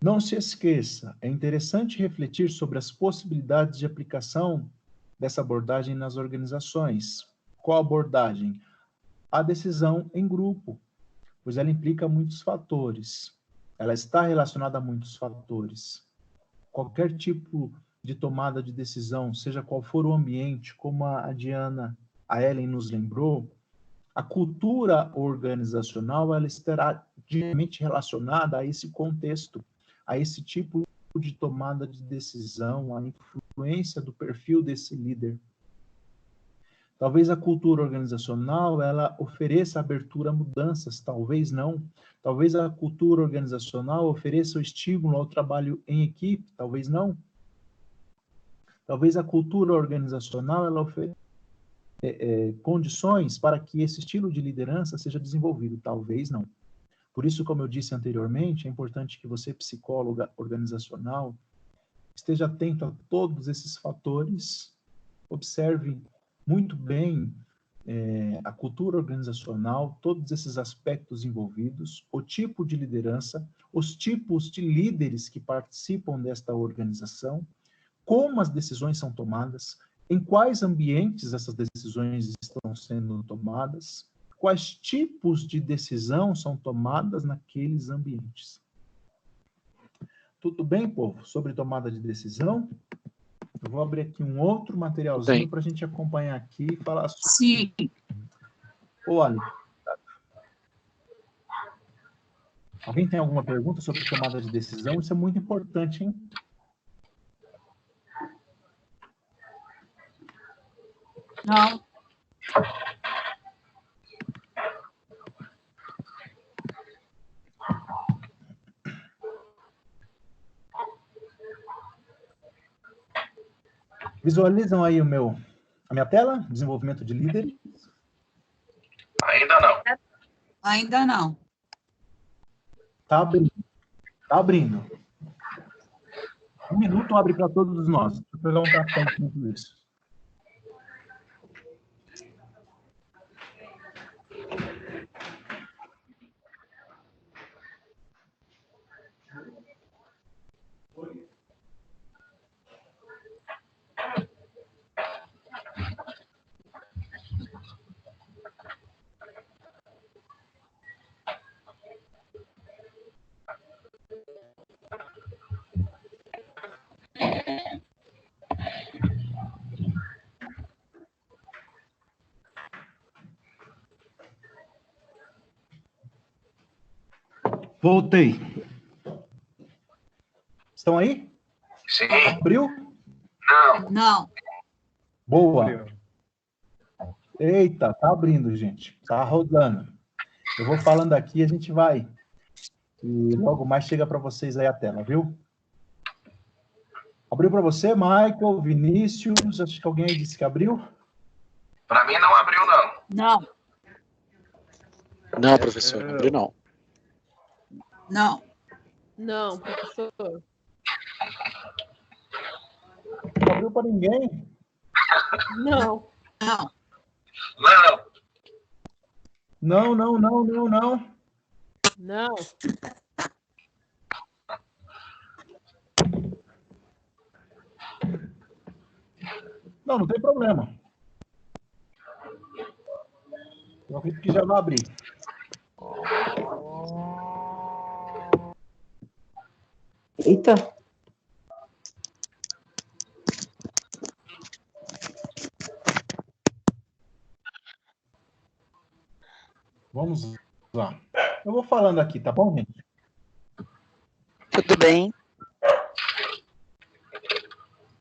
Não se esqueça, é interessante refletir sobre as possibilidades de aplicação dessa abordagem nas organizações. Qual abordagem? A decisão em grupo, pois ela implica muitos fatores. Ela está relacionada a muitos fatores. Qualquer tipo de tomada de decisão, seja qual for o ambiente, como a Diana, a Ellen nos lembrou, a cultura organizacional ela estará diretamente relacionada a esse contexto, a esse tipo de tomada de decisão, a influência do perfil desse líder. Talvez a cultura organizacional ela ofereça abertura a mudanças, talvez não. Talvez a cultura organizacional ofereça o estímulo ao trabalho em equipe, talvez não. Talvez a cultura organizacional ela ofereça condições para que esse estilo de liderança seja desenvolvido. Talvez não. Por isso, como eu disse anteriormente, é importante que você, psicóloga organizacional, esteja atento a todos esses fatores, observe muito bem a cultura organizacional, todos esses aspectos envolvidos, o tipo de liderança, os tipos de líderes que participam desta organização, como as decisões são tomadas, em quais ambientes essas decisões estão sendo tomadas, quais tipos de decisão são tomadas naqueles ambientes. Tudo bem, povo? Sobre tomada de decisão? Eu vou abrir aqui um outro materialzinho para a gente acompanhar aqui e falar sobre... Sim. Olha, alguém tem alguma pergunta sobre tomada de decisão? Isso é muito importante, hein? Não. Visualizam aí a minha tela? Desenvolvimento de líderes? Ainda não. Ainda não. Tá abrindo. Tá abrindo. 1 minuto abre para todos nós. Deixa eu pegar um café enquanto isso. Voltei. Estão aí? Sim. Abriu? Não. Não. Boa. Eita, tá abrindo, gente. Tá rodando. Eu vou falando aqui, a gente vai. E logo mais chega para vocês aí a tela, viu? Abriu para você, Michael, Vinícius? Acho que alguém aí disse que abriu. Para mim não abriu, não. Não. Não, professor, não abriu não. Não. Não, professor. Não abriu para ninguém. Não. Não. Não. Não. Não. Não tem problema. Eu acredito que já vai abrir. Eita. Vamos lá. Eu vou falando aqui, tá bom, gente? Tudo bem.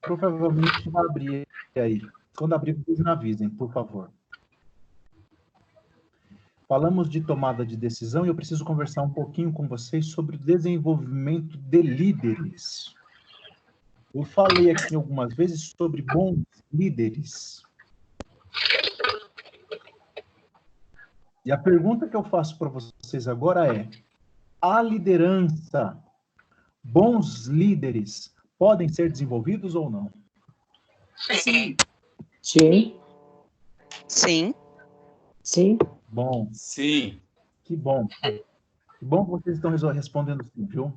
Provavelmente vai abrir aí. Quando abrir, vocês me avisem, por favor. Falamos de tomada de decisão e eu preciso conversar um pouquinho com vocês sobre o desenvolvimento de líderes. Eu falei aqui algumas vezes sobre bons líderes. E a pergunta que eu faço para vocês agora é: a liderança, bons líderes, podem ser desenvolvidos ou não? Sim. Sim. Sim. Sim. Bom. Sim. Que bom. Que bom que vocês estão respondendo sim, viu?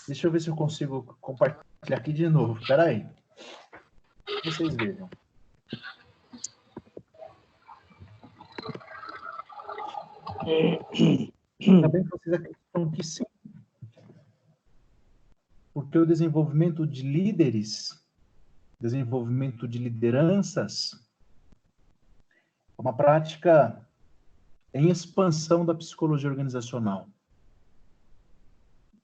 Deixa eu ver se eu consigo compartilhar aqui de novo. Espera aí. Vocês vejam. Ainda bem que vocês acreditam que sim. Porque o desenvolvimento de líderes, desenvolvimento de lideranças, é uma prática em expansão da psicologia organizacional.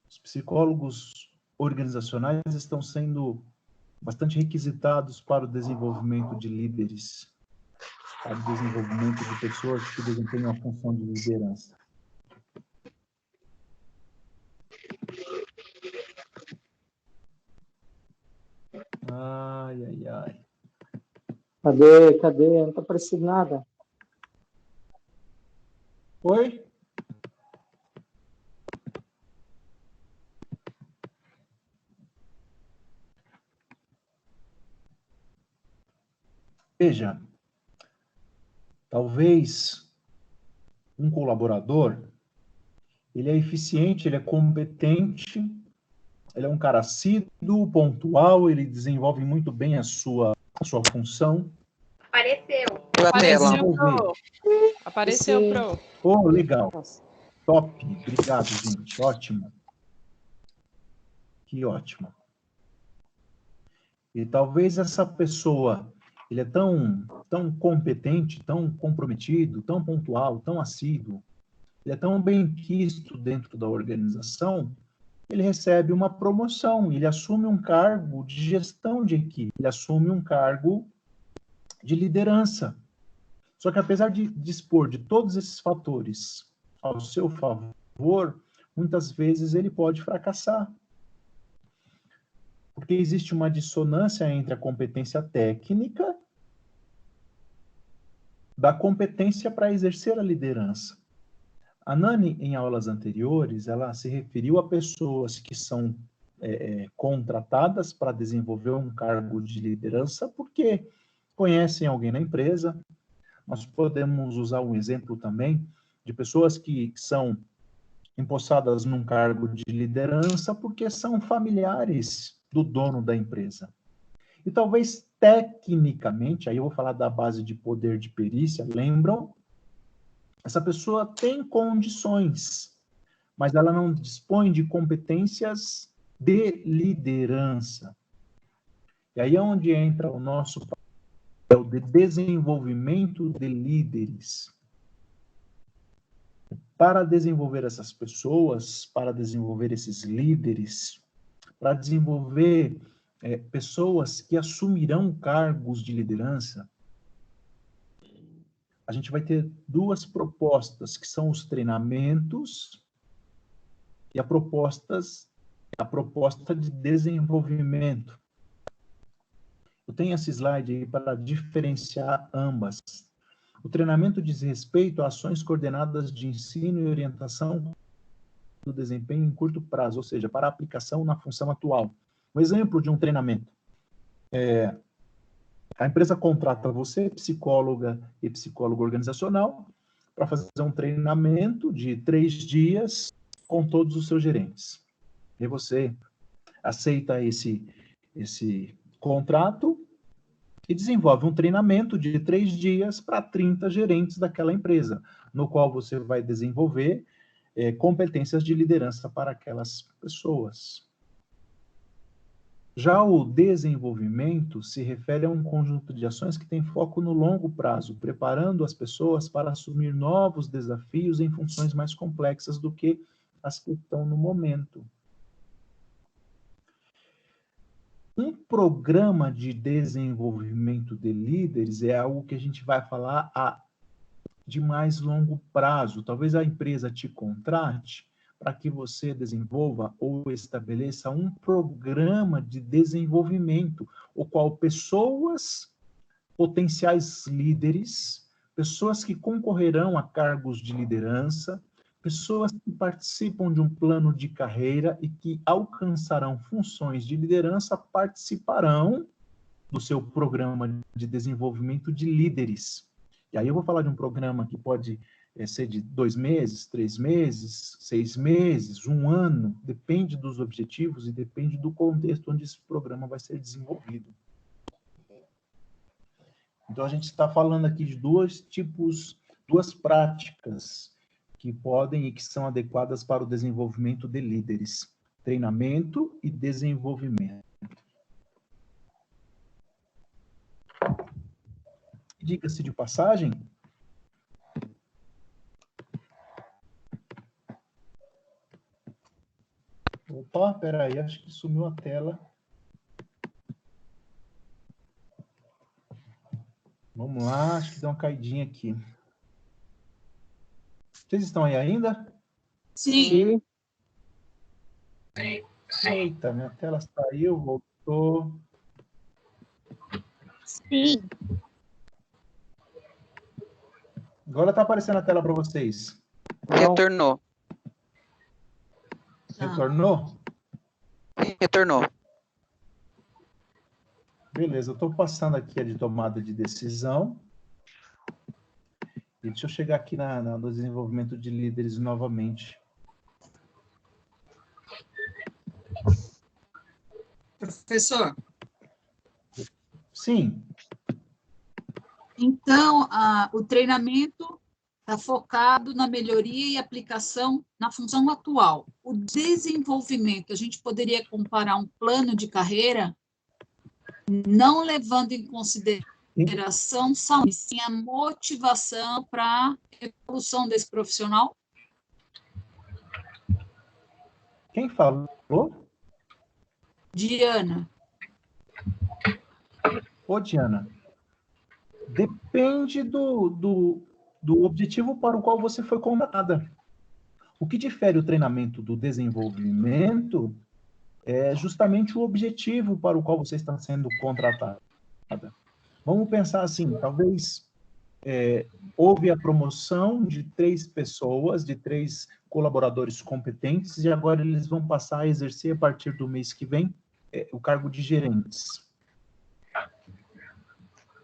Os psicólogos organizacionais estão sendo bastante requisitados para o desenvolvimento de líderes, para o desenvolvimento de pessoas que desempenham a função de liderança. Ai, ai, ai. Cadê? Não tá aparecendo nada. Oi? Veja, talvez um colaborador, ele é eficiente, ele é competente, ele é um cara assíduo, pontual, ele desenvolve muito bem a sua função. Apareceu. Apareceu, Pro. Apareceu, Pro. Oh, legal. Top. Obrigado, gente. Ótimo. Que ótimo. E talvez essa pessoa, ele é tão competente, tão comprometido, tão pontual, tão assíduo, ele é tão bem quisto dentro da organização, ele recebe uma promoção, ele assume um cargo de gestão de equipe, ele assume um cargo de liderança. Só que apesar de dispor de todos esses fatores ao seu favor, muitas vezes ele pode fracassar. Porque existe uma dissonância entre a competência técnica da competência para exercer a liderança. A Nani, em aulas anteriores, ela se referiu a pessoas que são contratadas para desenvolver um cargo de liderança porque conhecem alguém na empresa. Nós podemos usar um exemplo também de pessoas que são empossadas num cargo de liderança porque são familiares do dono da empresa. E talvez tecnicamente, aí eu vou falar da base de poder de perícia, lembram? Essa pessoa tem condições, mas ela não dispõe de competências de liderança. E aí é onde entra o nosso papel de desenvolvimento de líderes. Para desenvolver essas pessoas, para desenvolver esses líderes, para desenvolver pessoas que assumirão cargos de liderança, a gente vai ter duas propostas, que são os treinamentos e a proposta de desenvolvimento. Eu tenho esse slide aí para diferenciar ambas. O treinamento diz respeito a ações coordenadas de ensino e orientação do desempenho em curto prazo, ou seja, para aplicação na função atual. Um exemplo de um treinamento. A empresa contrata você, psicóloga e psicólogo organizacional, para fazer um treinamento de 3 dias com todos os seus gerentes. E você aceita esse contrato e desenvolve um treinamento de 3 dias para 30 gerentes daquela empresa, no qual você vai desenvolver competências de liderança para aquelas pessoas. Já o desenvolvimento se refere a um conjunto de ações que tem foco no longo prazo, preparando as pessoas para assumir novos desafios em funções mais complexas do que as que estão no momento. Um programa de desenvolvimento de líderes é algo que a gente vai falar de mais longo prazo. Talvez a empresa te contrate para que você desenvolva ou estabeleça um programa de desenvolvimento, o qual pessoas, potenciais líderes, pessoas que concorrerão a cargos de liderança, pessoas que participam de um plano de carreira e que alcançarão funções de liderança participarão do seu programa de desenvolvimento de líderes. E aí eu vou falar de um programa que pode ser de 2 meses, 3 meses, 6 meses, 1 ano, depende dos objetivos e depende do contexto onde esse programa vai ser desenvolvido. Então, a gente está falando aqui de duas práticas que podem e que são adequadas para o desenvolvimento de líderes: treinamento e desenvolvimento. Diga-se de passagem, opa, peraí, acho que sumiu a tela. Vamos lá, acho que deu uma caidinha aqui. Vocês estão aí ainda? Sim. Sim. Eita, minha tela saiu, voltou. Sim. Agora está aparecendo a tela para vocês. Retornou. Retornou? Sim, retornou. Beleza, eu estou passando aqui a de tomada de decisão. E deixa eu chegar aqui no desenvolvimento de líderes novamente. Professor? Sim. Então, o treinamento está focado na melhoria e aplicação na função atual. O desenvolvimento, a gente poderia comparar um plano de carreira, não levando em consideração só sim a motivação para a evolução desse profissional? Quem falou? Diana. Ô, Diana, depende do objetivo para o qual você foi contratada. O que difere o treinamento do desenvolvimento é justamente o objetivo para o qual você está sendo contratada. Vamos pensar assim, talvez houve a promoção de 3 pessoas, de 3 colaboradores competentes, e agora eles vão passar a exercer, a partir do mês que vem, o cargo de gerentes.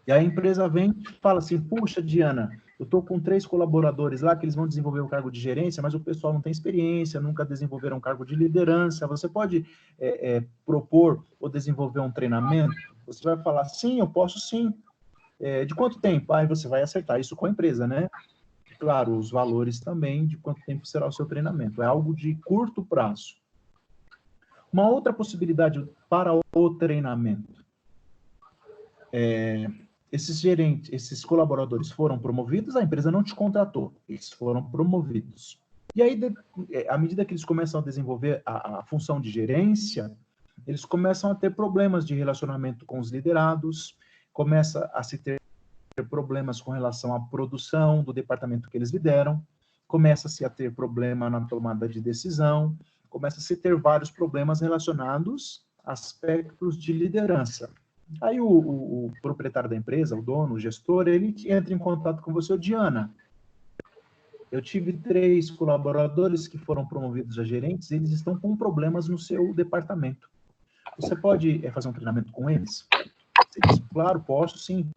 E a empresa vem e fala assim, puxa, Diana, eu estou com 3 colaboradores lá que eles vão desenvolver o cargo de gerência, mas o pessoal não tem experiência, nunca desenvolveram um cargo de liderança. Você pode propor ou desenvolver um treinamento? Você vai falar, sim, eu posso sim. De quanto tempo? Aí você vai acertar isso com a empresa, né? Claro, os valores também, de quanto tempo será o seu treinamento. É algo de curto prazo. Uma outra possibilidade para o treinamento. Esses gerentes, esses colaboradores foram promovidos, a empresa não te contratou, eles foram promovidos. E aí, à medida que eles começam a desenvolver a função de gerência, eles começam a ter problemas de relacionamento com os liderados, começa a se ter problemas com relação à produção do departamento que eles lideram, começa-se a ter problema na tomada de decisão, começa-se a ter vários problemas relacionados a aspectos de liderança. Aí o proprietário da empresa, o dono, o gestor, ele entra em contato com você, Diana. Eu tive 3 colaboradores que foram promovidos a gerentes, eles estão com problemas no seu departamento. Você pode fazer um treinamento com eles? Você diz, claro, posso sim.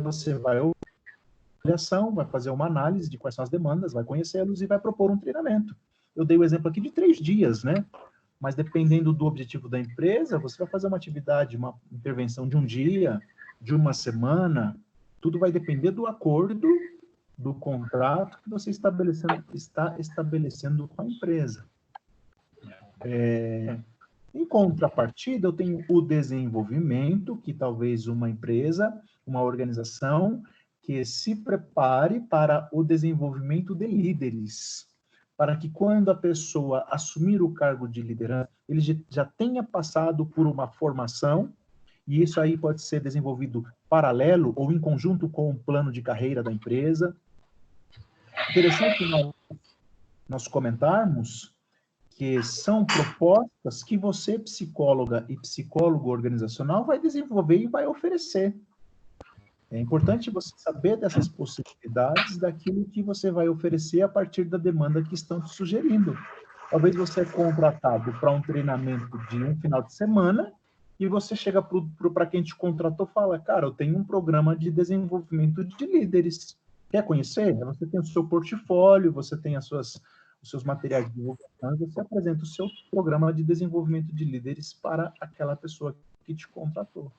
Você vai ouvir a avaliação, vai fazer uma análise de quais são as demandas, vai conhecê-los e vai propor um treinamento. Eu dei o exemplo aqui de 3 dias, né? Mas dependendo do objetivo da empresa, você vai fazer uma atividade, uma intervenção de um dia, de uma semana, tudo vai depender do acordo, do contrato que você está estabelecendo com a empresa. Em contrapartida, eu tenho o desenvolvimento, que talvez uma empresa, uma organização, que se prepare para o desenvolvimento de líderes, para que quando a pessoa assumir o cargo de liderança, ele já tenha passado por uma formação, e isso aí pode ser desenvolvido paralelo ou em conjunto com o plano de carreira da empresa. Interessante nós comentarmos que são propostas que você, psicóloga e psicólogo organizacional, vai desenvolver e vai oferecer. É importante você saber dessas possibilidades, daquilo que você vai oferecer a partir da demanda que estão te sugerindo. Talvez você é contratado para um treinamento de um final de semana e você chega para quem te contratou e fala, cara, eu tenho um programa de desenvolvimento de líderes. Quer conhecer? Você tem o seu portfólio, você tem os seus materiais de divulgação e você apresenta o seu programa de desenvolvimento de líderes para aquela pessoa que te contratou.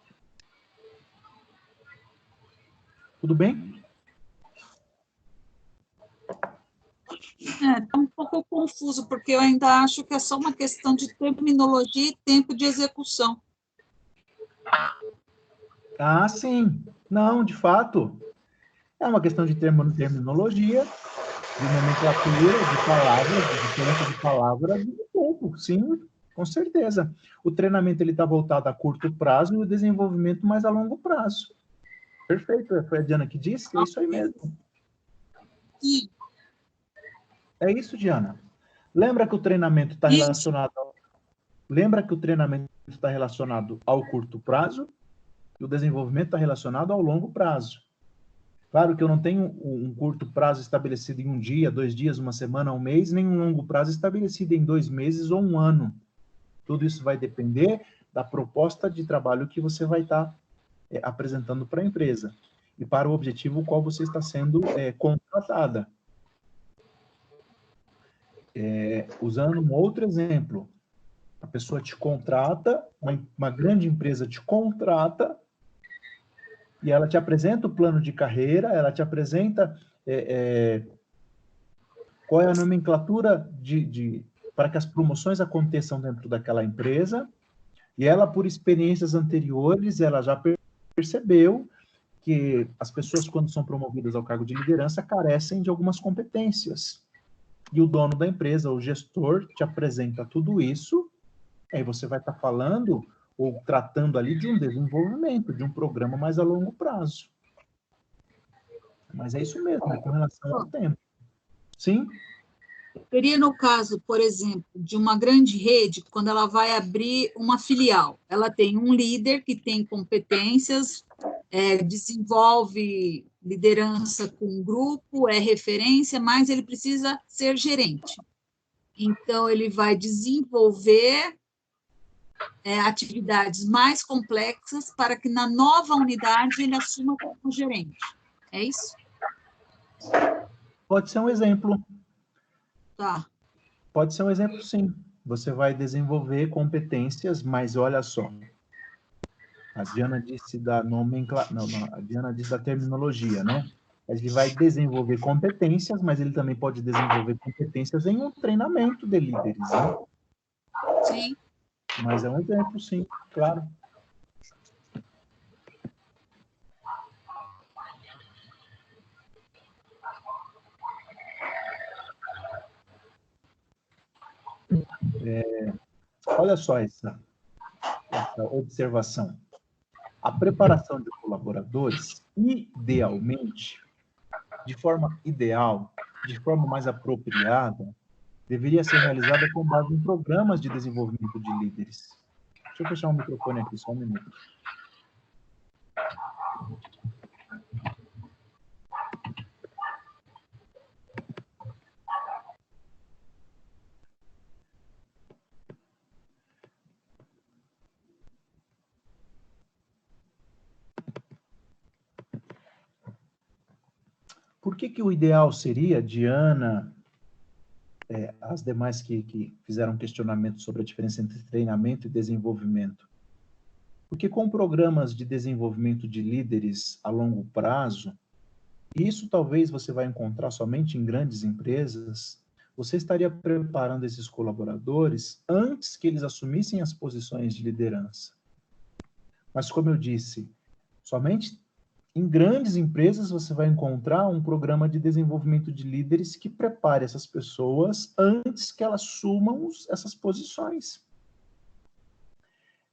Tudo bem? Está um pouco confuso, porque eu ainda acho que é só uma questão de terminologia e tempo de execução. Ah, sim. Não, de fato. É uma questão de terminologia, de nomenclatura, de palavras, de diferença de palavras e de tempo. Sim, com certeza. O treinamento está voltado a curto prazo e o desenvolvimento mais a longo prazo. Perfeito, foi a Diana que disse, é isso aí mesmo. Sim. É isso, Diana. Lembra que o treinamento está relacionado ao curto prazo E o desenvolvimento está relacionado ao longo prazo. Claro que eu não tenho um curto prazo estabelecido em um dia, 2 dias, 1 semana, 1 mês, nem um longo prazo estabelecido em 2 meses ou 1 ano. Tudo isso vai depender da proposta de trabalho que você vai estar apresentando para a empresa e para o objetivo qual você está sendo contratada. Usando um outro exemplo, a pessoa te contrata, uma grande empresa te contrata, e ela te apresenta o plano de carreira, ela te apresenta qual é a nomenclatura para que as promoções aconteçam dentro daquela empresa, e ela, por experiências anteriores, ela já percebeu que as pessoas, quando são promovidas ao cargo de liderança, carecem de algumas competências. E o dono da empresa, o gestor, te apresenta tudo isso, aí você vai estar falando ou tratando ali de um desenvolvimento, de um programa mais a longo prazo. Mas é isso mesmo, com relação ao tempo. Sim? Seria no caso, por exemplo, de uma grande rede, quando ela vai abrir uma filial. Ela tem um líder que tem competências, desenvolve liderança com um grupo, é referência, mas ele precisa ser gerente. Então, ele vai desenvolver atividades mais complexas para que na nova unidade ele assuma como gerente. É isso? Pode ser um exemplo. Tá. Pode ser um exemplo, sim. Você vai desenvolver competências, mas olha só. A Diana disse da a Diana disse da terminologia, né? Ele vai desenvolver competências, mas ele também pode desenvolver competências em um treinamento de líderes, né? Sim. Mas é um exemplo, sim, claro. Olha só essa observação. A preparação de colaboradores, idealmente, de forma ideal, de forma mais apropriada, deveria ser realizada com base em programas de desenvolvimento de líderes. Deixa eu fechar o microfone aqui, só um minuto. Por que o ideal seria, Diana, as demais que fizeram questionamento sobre a diferença entre treinamento e desenvolvimento? Porque com programas de desenvolvimento de líderes a longo prazo, e isso talvez você vai encontrar somente em grandes empresas, você estaria preparando esses colaboradores antes que eles assumissem as posições de liderança. Mas, como eu disse, somente em grandes empresas você vai encontrar um programa de desenvolvimento de líderes que prepare essas pessoas antes que elas assumam essas posições.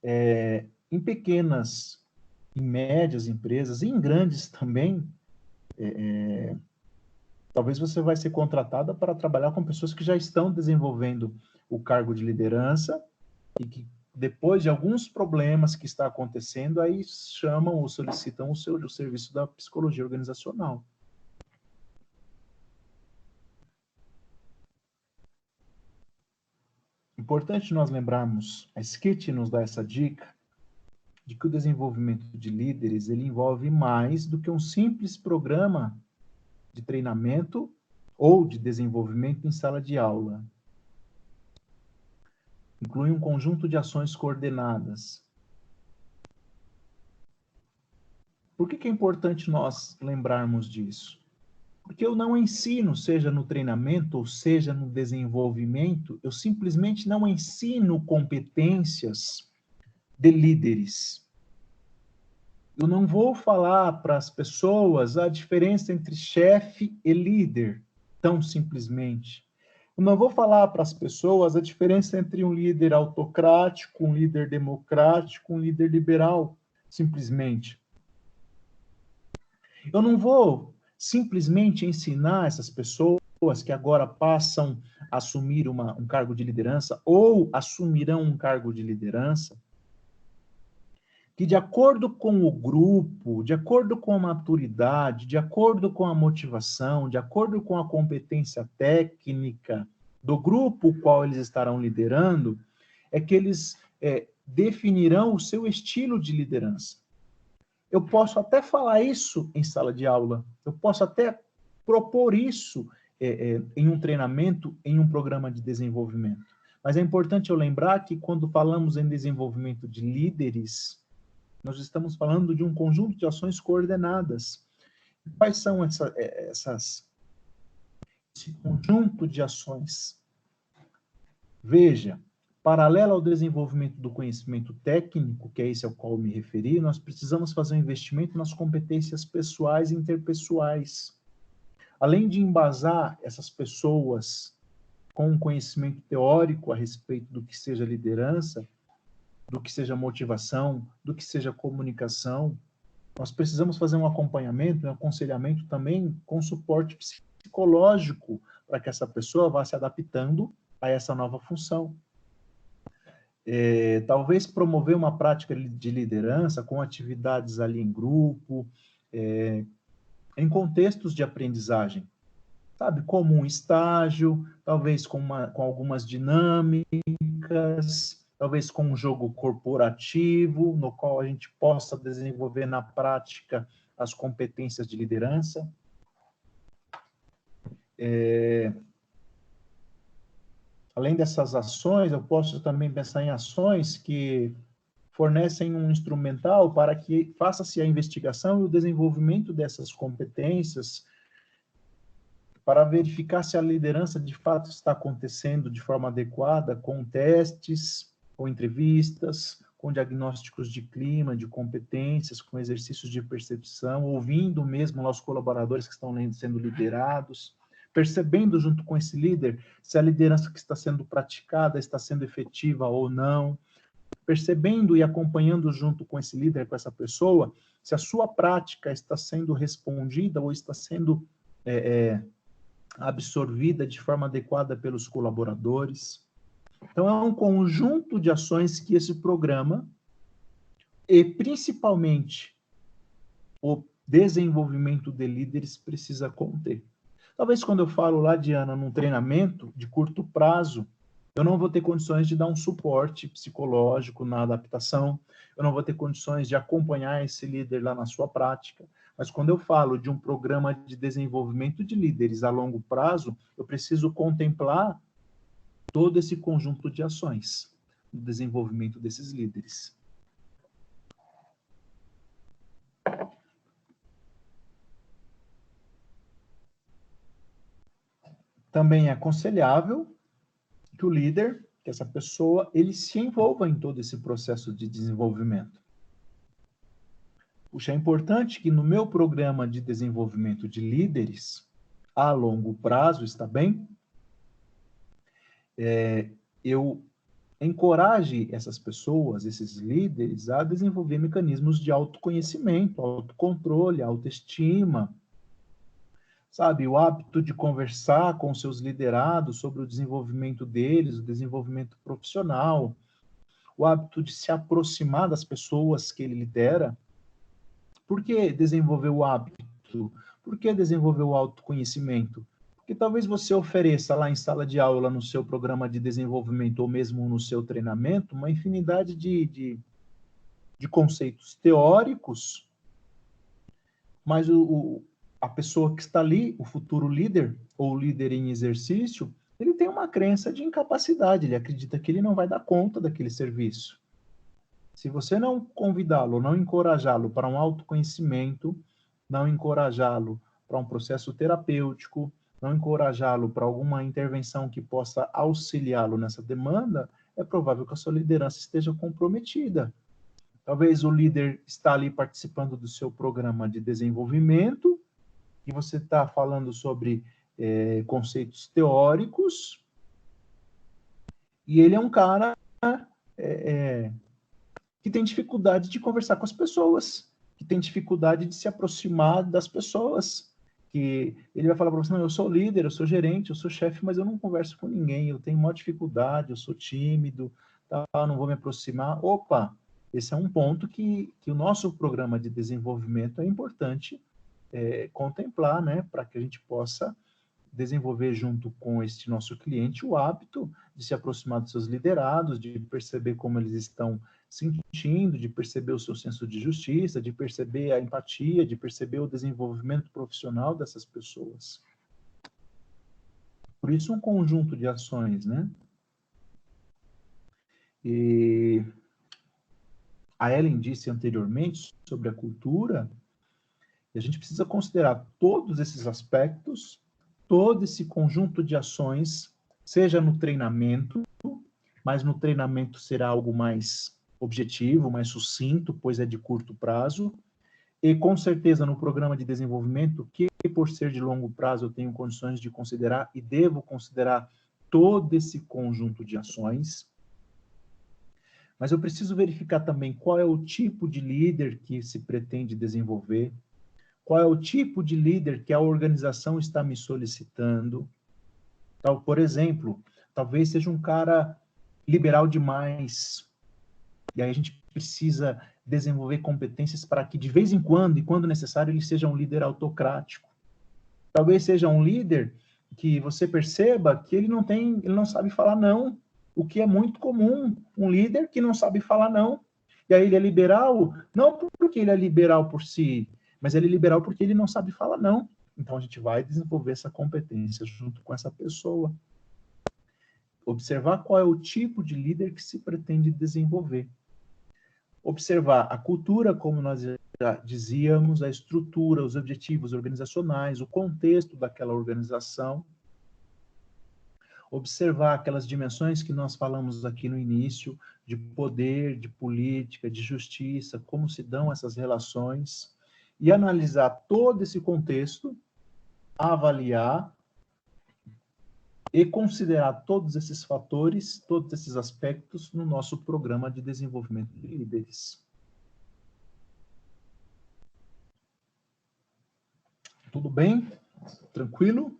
Em pequenas, em médias empresas, e em grandes também, talvez você vai ser contratada para trabalhar com pessoas que já estão desenvolvendo o cargo de liderança e que depois de alguns problemas que está acontecendo, aí chamam ou solicitam o serviço da psicologia organizacional. Importante nós lembrarmos, a Skit nos dá essa dica, de que o desenvolvimento de líderes, ele envolve mais do que um simples programa de treinamento ou de desenvolvimento em sala de aula. Inclui um conjunto de ações coordenadas. Por que é importante nós lembrarmos disso? Porque eu não ensino, seja no treinamento ou seja no desenvolvimento, eu simplesmente não ensino competências de líderes. Eu não vou falar para as pessoas a diferença entre chefe e líder, tão simplesmente. Eu não vou falar para as pessoas a diferença entre um líder autocrático, um líder democrático, um líder liberal, simplesmente. Eu não vou simplesmente ensinar essas pessoas que agora passam a assumir um cargo de liderança ou assumirão um cargo de liderança, que de acordo com o grupo, de acordo com a maturidade, de acordo com a motivação, de acordo com a competência técnica do grupo o qual eles estarão liderando, é que eles definirão o seu estilo de liderança. Eu posso até falar isso em sala de aula, eu posso até propor isso em um treinamento, em um programa de desenvolvimento. Mas é importante eu lembrar que quando falamos em desenvolvimento de líderes, nós estamos falando de um conjunto de ações coordenadas. Quais são esse conjunto de ações? Veja, paralelo ao desenvolvimento do conhecimento técnico, que é esse ao qual eu me referi, nós precisamos fazer um investimento nas competências pessoais e interpessoais. Além de embasar essas pessoas com um conhecimento teórico a respeito do que seja liderança, do que seja motivação, do que seja comunicação, nós precisamos fazer um acompanhamento, um aconselhamento também com suporte psicológico para que essa pessoa vá se adaptando a essa nova função. Talvez promover uma prática de liderança com atividades ali em grupo, em contextos de aprendizagem, sabe, como um estágio, talvez com algumas dinâmicas, talvez com um jogo corporativo, no qual a gente possa desenvolver na prática as competências de liderança. Além dessas ações, eu posso também pensar em ações que fornecem um instrumental para que faça-se a investigação e o desenvolvimento dessas competências para verificar se a liderança de fato está acontecendo de forma adequada, com testes, com entrevistas, com diagnósticos de clima, de competências, com exercícios de percepção, ouvindo mesmo os colaboradores que estão sendo liderados, percebendo junto com esse líder se a liderança que está sendo praticada está sendo efetiva ou não, percebendo e acompanhando junto com esse líder, com essa pessoa, se a sua prática está sendo respondida ou está sendo absorvida de forma adequada pelos colaboradores. Então, é um conjunto de ações que esse programa, e principalmente o desenvolvimento de líderes, precisa conter. Talvez quando eu falo lá, Diana, num treinamento de curto prazo, eu não vou ter condições de dar um suporte psicológico na adaptação, eu não vou ter condições de acompanhar esse líder lá na sua prática, mas quando eu falo de um programa de desenvolvimento de líderes a longo prazo, eu preciso contemplar todo esse conjunto de ações no desenvolvimento desses líderes. Também é aconselhável que o líder, que essa pessoa, ele se envolva em todo esse processo de desenvolvimento. Puxa, é importante que no meu programa de desenvolvimento de líderes, a longo prazo, está bem? Eu encoraje essas pessoas, esses líderes, a desenvolver mecanismos de autoconhecimento, autocontrole, autoestima, sabe, o hábito de conversar com seus liderados sobre o desenvolvimento deles, o desenvolvimento profissional, o hábito de se aproximar das pessoas que ele lidera. Por que desenvolver o hábito? Por que desenvolver o autoconhecimento? Porque talvez você ofereça lá em sala de aula, no seu programa de desenvolvimento, ou mesmo no seu treinamento, uma infinidade de conceitos teóricos, mas a pessoa que está ali, o futuro líder, ou líder em exercício, ele tem uma crença de incapacidade, ele acredita que ele não vai dar conta daquele serviço. Se você não convidá-lo, não encorajá-lo para um autoconhecimento, não encorajá-lo para um processo terapêutico, não encorajá-lo para alguma intervenção que possa auxiliá-lo nessa demanda, é provável que a sua liderança esteja comprometida. Talvez o líder está ali participando do seu programa de desenvolvimento, e você está falando sobre conceitos teóricos, e ele é um cara que tem dificuldade de conversar com as pessoas, que tem dificuldade de se aproximar das pessoas, que ele vai falar para você, não, eu sou líder, eu sou gerente, eu sou chefe, mas eu não converso com ninguém, eu tenho maior dificuldade, eu sou tímido, tá, não vou me aproximar. Opa, esse é um ponto que o nosso programa de desenvolvimento é importante contemplar, né, para que a gente possa desenvolver junto com este nosso cliente o hábito de se aproximar dos seus liderados, de perceber como eles estão sentindo, de perceber o seu senso de justiça, de perceber a empatia, de perceber o desenvolvimento profissional dessas pessoas. Por isso, um conjunto de ações, né? E a Ellen disse anteriormente sobre a cultura, e a gente precisa considerar todos esses aspectos, todo esse conjunto de ações, seja no treinamento, mas no treinamento será algo mais objetivo, mais sucinto, pois é de curto prazo, e com certeza no programa de desenvolvimento, que por ser de longo prazo eu tenho condições de considerar e devo considerar todo esse conjunto de ações. Mas eu preciso verificar também qual é o tipo de líder que se pretende desenvolver, qual é o tipo de líder que a organização está me solicitando. Então, por exemplo, talvez seja um cara liberal demais, e aí a gente precisa desenvolver competências para que, de vez em quando, e quando necessário, ele seja um líder autocrático. Talvez seja um líder que você perceba que ele não sabe falar não, o que é muito comum, um líder que não sabe falar não. E aí ele é liberal, não porque ele é liberal por si, mas ele é liberal porque ele não sabe falar não. Então a gente vai desenvolver essa competência junto com essa pessoa. Observar qual é o tipo de líder que se pretende desenvolver. Observar a cultura, como nós já dizíamos, a estrutura, os objetivos organizacionais, o contexto daquela organização. Observar aquelas dimensões que nós falamos aqui no início, de poder, de política, de justiça, como se dão essas relações, e analisar todo esse contexto, avaliar e considerar todos esses fatores, todos esses aspectos no nosso programa de desenvolvimento de líderes. Tudo bem? Tranquilo?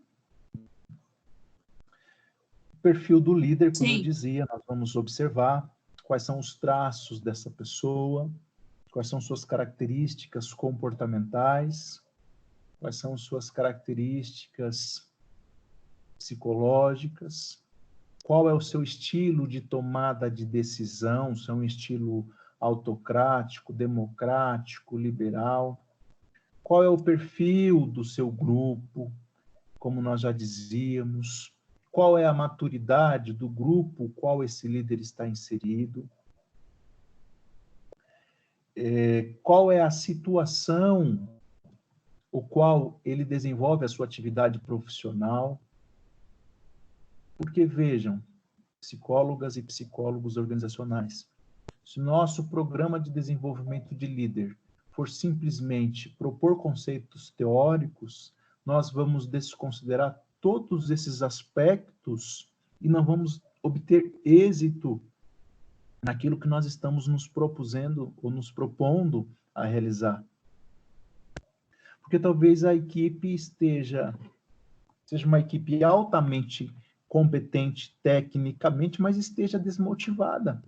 O perfil do líder, como eu dizia, nós vamos observar quais são os traços dessa pessoa, quais são suas características comportamentais, quais são suas características psicológicas, qual é o seu estilo de tomada de decisão, se é um estilo autocrático, democrático, liberal, qual é o perfil do seu grupo, como nós já dizíamos, qual é a maturidade do grupo, qual esse líder está inserido, qual é a situação o qual ele desenvolve a sua atividade profissional. Porque, vejam, psicólogas e psicólogos organizacionais, se nosso programa de desenvolvimento de líder for simplesmente propor conceitos teóricos, nós vamos desconsiderar todos esses aspectos e não vamos obter êxito naquilo que nós estamos nos propusendo ou nos propondo a realizar. Porque talvez a equipe seja uma equipe altamente competente tecnicamente, mas esteja desmotivada.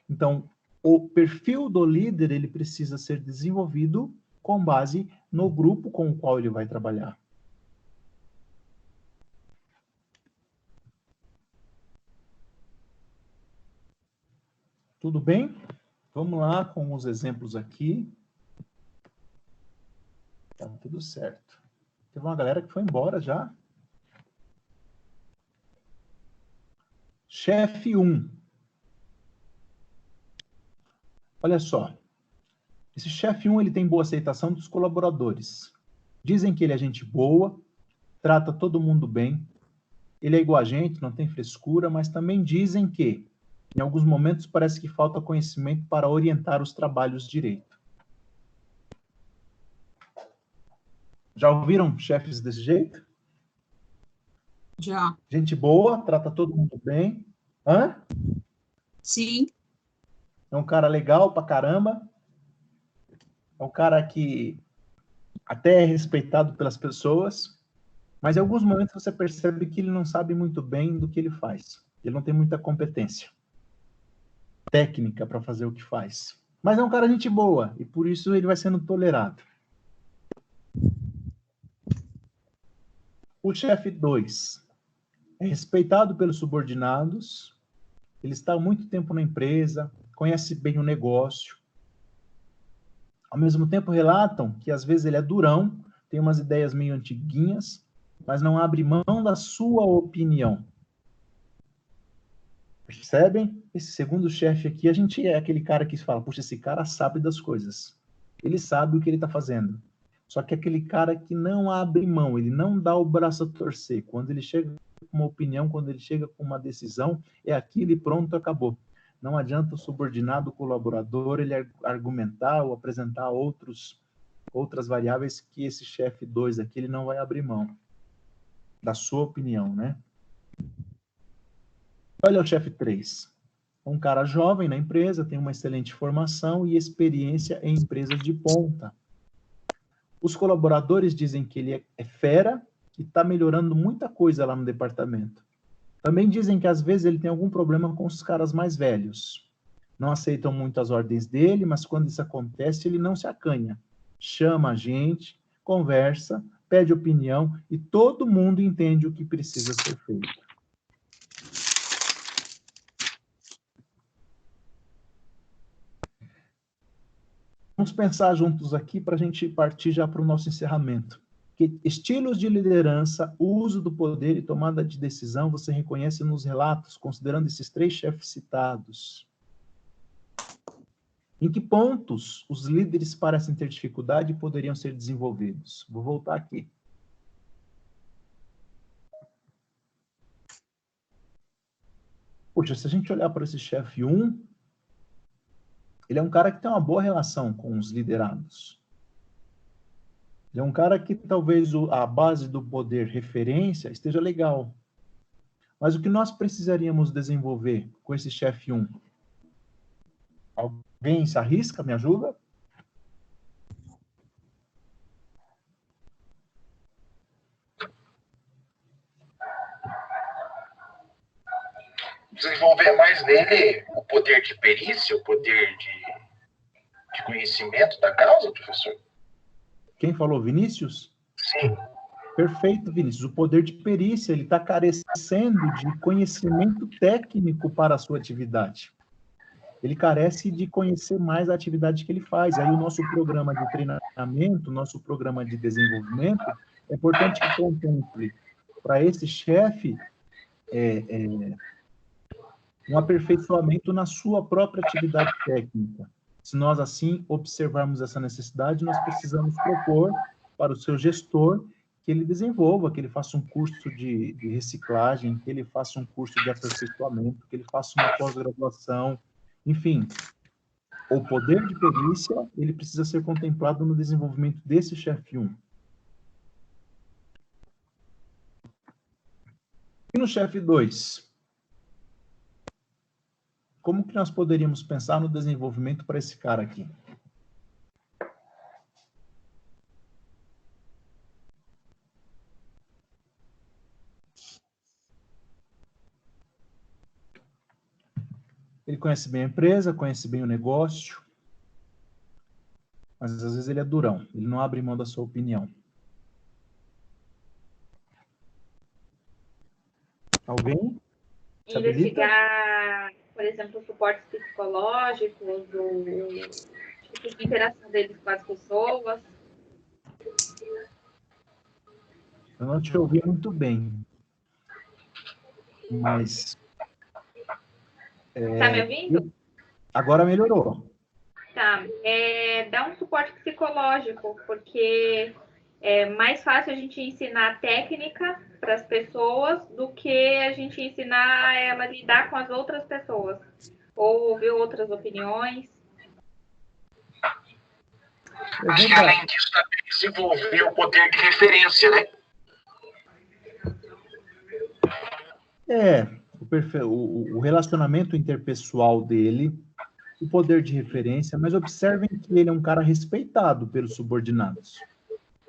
Então, o perfil do líder, ele precisa ser desenvolvido com base no grupo com o qual ele vai trabalhar. Tudo bem? Vamos lá com os exemplos aqui. Tá tudo certo. Teve uma galera que foi embora já. Chefe 1. Olha só. Esse chefe 1, ele tem boa aceitação dos colaboradores. Dizem que ele é gente boa, trata todo mundo bem. Ele é igual a gente, não tem frescura, mas também dizem que, em alguns momentos, parece que falta conhecimento para orientar os trabalhos direito. Já ouviram chefes desse jeito? Já. Gente boa, trata todo mundo bem. Hã? Sim. É um cara legal pra caramba. É um cara que até é respeitado pelas pessoas, mas em alguns momentos você percebe que ele não sabe muito bem do que ele faz. Ele não tem muita competência técnica para fazer o que faz. Mas é um cara gente boa, e por isso ele vai sendo tolerado. O chefe 2 é respeitado pelos subordinados, ele está há muito tempo na empresa, conhece bem o negócio. Ao mesmo tempo, relatam que às vezes ele é durão, tem umas ideias meio antiguinhas, mas não abre mão da sua opinião. Percebem? Esse segundo chefe aqui, a gente é aquele cara que fala, puxa, esse cara sabe das coisas. Ele sabe o que ele está fazendo. Só que aquele cara que não abre mão, ele não dá o braço a torcer. Quando ele chega com uma opinião, quando ele chega com uma decisão, é aquilo e pronto, acabou. Não adianta o subordinado, o colaborador, ele argumentar ou apresentar outras variáveis que esse chefe 2 aqui, ele não vai abrir mão da sua opinião, né? Olha o chefe 3. Um cara jovem na empresa, tem uma excelente formação e experiência em empresas de ponta. Os colaboradores dizem que ele é fera e está melhorando muita coisa lá no departamento. Também dizem que às vezes ele tem algum problema com os caras mais velhos. Não aceitam muito as ordens dele, mas quando isso acontece, ele não se acanha. Chama a gente, conversa, pede opinião e todo mundo entende o que precisa ser feito. Vamos pensar juntos aqui para a gente partir já para o nosso encerramento. Que estilos de liderança, uso do poder e tomada de decisão você reconhece nos relatos, considerando esses 3 chefes citados? Em que pontos os líderes parecem ter dificuldade e poderiam ser desenvolvidos? Vou voltar aqui. Poxa, se a gente olhar para esse chefe 1, ele é um cara que tem uma boa relação com os liderados. Ele é um cara que talvez a base do poder referência esteja legal. Mas o que nós precisaríamos desenvolver com esse chefe 1? Alguém se arrisca? Me ajuda? Desenvolver mais nele o poder de perícia, o poder de conhecimento da causa, professor? Quem falou, Vinícius? Sim. Perfeito, Vinícius. O poder de perícia, ele está carecendo de conhecimento técnico para a sua atividade. Ele carece de conhecer mais a atividade que ele faz. Aí o nosso programa de treinamento, nosso programa de desenvolvimento, é importante que contemple para esse chefe um aperfeiçoamento na sua própria atividade técnica. Se nós, assim, observarmos essa necessidade, nós precisamos propor para o seu gestor que ele desenvolva, que ele faça um curso de reciclagem, que ele faça um curso de aperfeiçoamento, que ele faça uma pós-graduação, enfim. O poder de perícia, ele precisa ser contemplado no desenvolvimento desse chefe 1. E no chefe 2? Como que nós poderíamos pensar no desenvolvimento para esse cara aqui? Ele conhece bem a empresa, conhece bem o negócio, mas às vezes ele é durão, ele não abre mão da sua opinião. Alguém? Investigar, por exemplo, o suporte psicológico, do tipo de interação deles com as pessoas. Eu não te ouvi muito bem, mas... Tá me ouvindo? Agora melhorou. Tá. Dá um suporte psicológico, porque é mais fácil a gente ensinar técnica para as pessoas do que a gente ensinar ela a lidar com as outras pessoas, ou ouvir outras opiniões. Acho que além disso também desenvolver o poder de referência, né? O relacionamento interpessoal dele, o poder de referência, mas observem que ele é um cara respeitado pelos subordinados,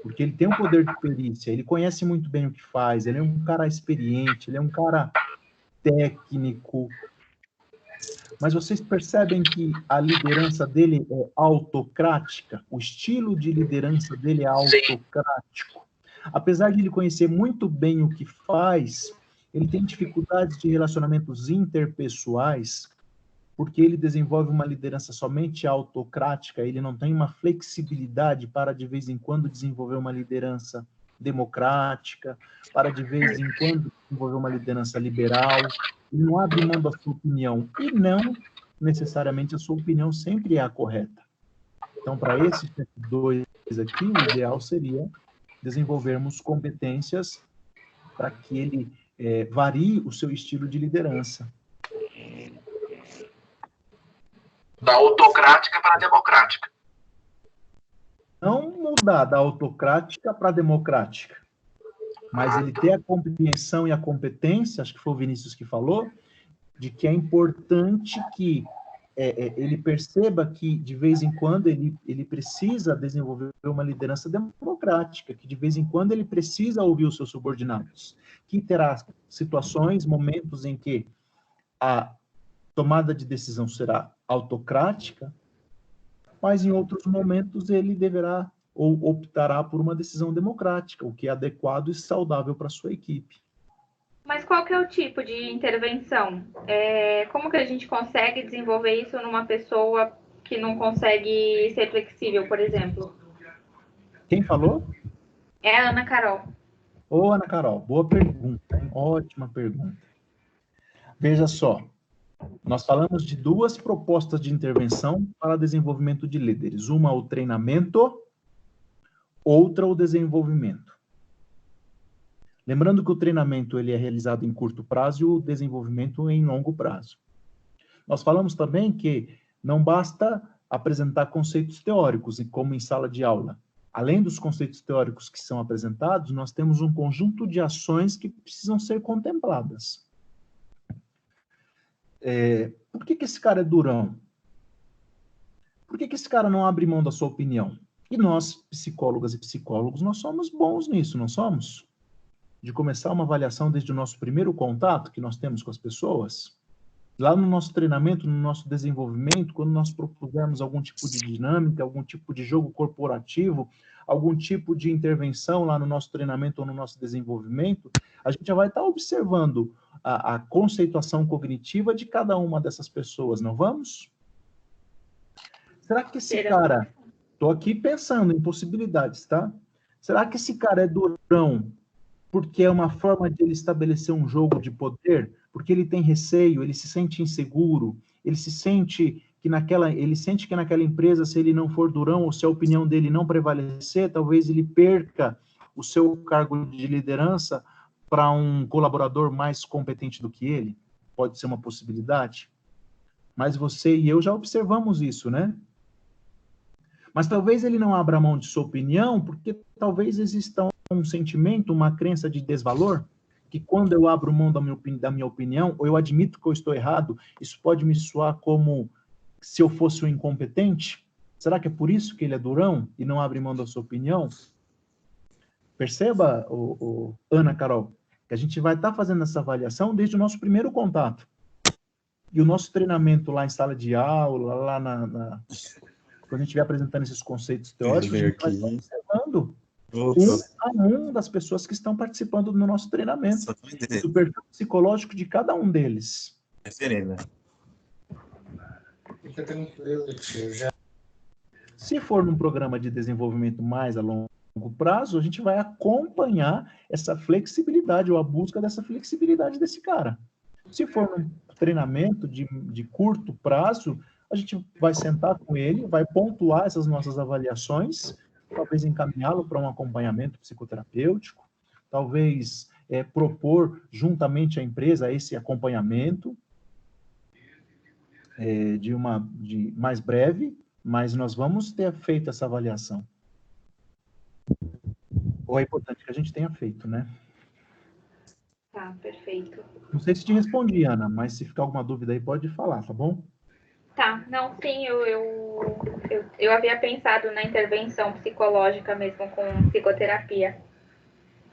porque ele tem um poder de perícia, ele conhece muito bem o que faz, ele é um cara experiente, ele é um cara técnico, mas vocês percebem que a liderança dele é autocrática? O estilo de liderança dele é autocrático. Apesar de ele conhecer muito bem o que faz, ele tem dificuldades de relacionamentos interpessoais, porque ele desenvolve uma liderança somente autocrática, ele não tem uma flexibilidade para, de vez em quando, desenvolver uma liderança democrática, para, de vez em quando, desenvolver uma liderança liberal. Ele não abre mão da sua opinião, e não necessariamente a sua opinião sempre é a correta. Então, para esses dois aqui, o ideal seria desenvolvermos competências para que ele varie o seu estilo de liderança. Da autocrática para a democrática. Não mudar da autocrática para a democrática, mas ele ter a compreensão e a competência, acho que foi o Vinícius que falou, de que é importante que ele perceba que, de vez em quando, ele precisa desenvolver uma liderança democrática, que, de vez em quando, ele precisa ouvir os seus subordinados, que terá situações, momentos em que a tomada de decisão será autocrática, mas em outros momentos ele deverá ou optará por uma decisão democrática, o que é adequado e saudável para a sua equipe. Mas qual que é o tipo de intervenção? Como que a gente consegue desenvolver isso numa pessoa que não consegue ser flexível, por exemplo? Quem falou? É a Ana Carol. Ô, Ana Carol, boa pergunta, hein? Ótima pergunta. Veja só, nós falamos de duas propostas de intervenção para desenvolvimento de líderes. Uma, o treinamento, outra, o desenvolvimento. Lembrando que o treinamento ele é realizado em curto prazo e o desenvolvimento em longo prazo. Nós falamos também que não basta apresentar conceitos teóricos, como em sala de aula. Além dos conceitos teóricos que são apresentados, nós temos um conjunto de ações que precisam ser contempladas. Por que esse cara é durão? Por que esse cara não abre mão da sua opinião? E nós, psicólogas e psicólogos, nós somos bons nisso, não somos? De começar uma avaliação desde o nosso primeiro contato que nós temos com as pessoas. Lá no nosso treinamento, no nosso desenvolvimento, quando nós propusermos algum tipo de dinâmica, algum tipo de jogo corporativo, algum tipo de intervenção lá no nosso treinamento ou no nosso desenvolvimento, a gente já vai estar observando a conceituação cognitiva de cada uma dessas pessoas, não vamos? Será que esse cara... Estou aqui pensando em possibilidades, tá? Será que esse cara é durão porque é uma forma de ele estabelecer um jogo de poder? Porque ele tem receio, ele se sente inseguro, ele sente que naquela empresa, se ele não for durão ou se a opinião dele não prevalecer, talvez ele perca o seu cargo de liderança para um colaborador mais competente do que ele? Pode ser uma possibilidade. Mas você e eu já observamos isso, né? Mas talvez ele não abra mão de sua opinião, porque talvez exista um sentimento, uma crença de desvalor, que quando eu abro mão da minha opinião, ou eu admito que eu estou errado, isso pode me soar como se eu fosse um incompetente. Será que é por isso que ele é durão e não abre mão da sua opinião? Perceba, Ana Carol, que a gente vai estar fazendo essa avaliação desde o nosso primeiro contato. E o nosso treinamento lá em sala de aula, lá quando a gente estiver apresentando esses conceitos teóricos, a gente vai estar observando um das pessoas que estão participando do nosso treinamento, do perfil psicológico de cada um deles. Fica tranquilo, tio. Se for num programa de desenvolvimento mais a longo prazo, a gente vai acompanhar essa flexibilidade, ou a busca dessa flexibilidade desse cara. Se for num treinamento de curto prazo, a gente vai sentar com ele, vai pontuar essas nossas avaliações, talvez encaminhá-lo para um acompanhamento psicoterapêutico, talvez propor juntamente à empresa esse acompanhamento de mais breve, mas nós vamos ter feito essa avaliação. Ou é importante que a gente tenha feito, né? Tá, perfeito. Não sei se te respondi, Ana, mas se ficar alguma dúvida aí, pode falar, tá bom? Tá, não, sim, eu havia pensado na intervenção psicológica mesmo com psicoterapia,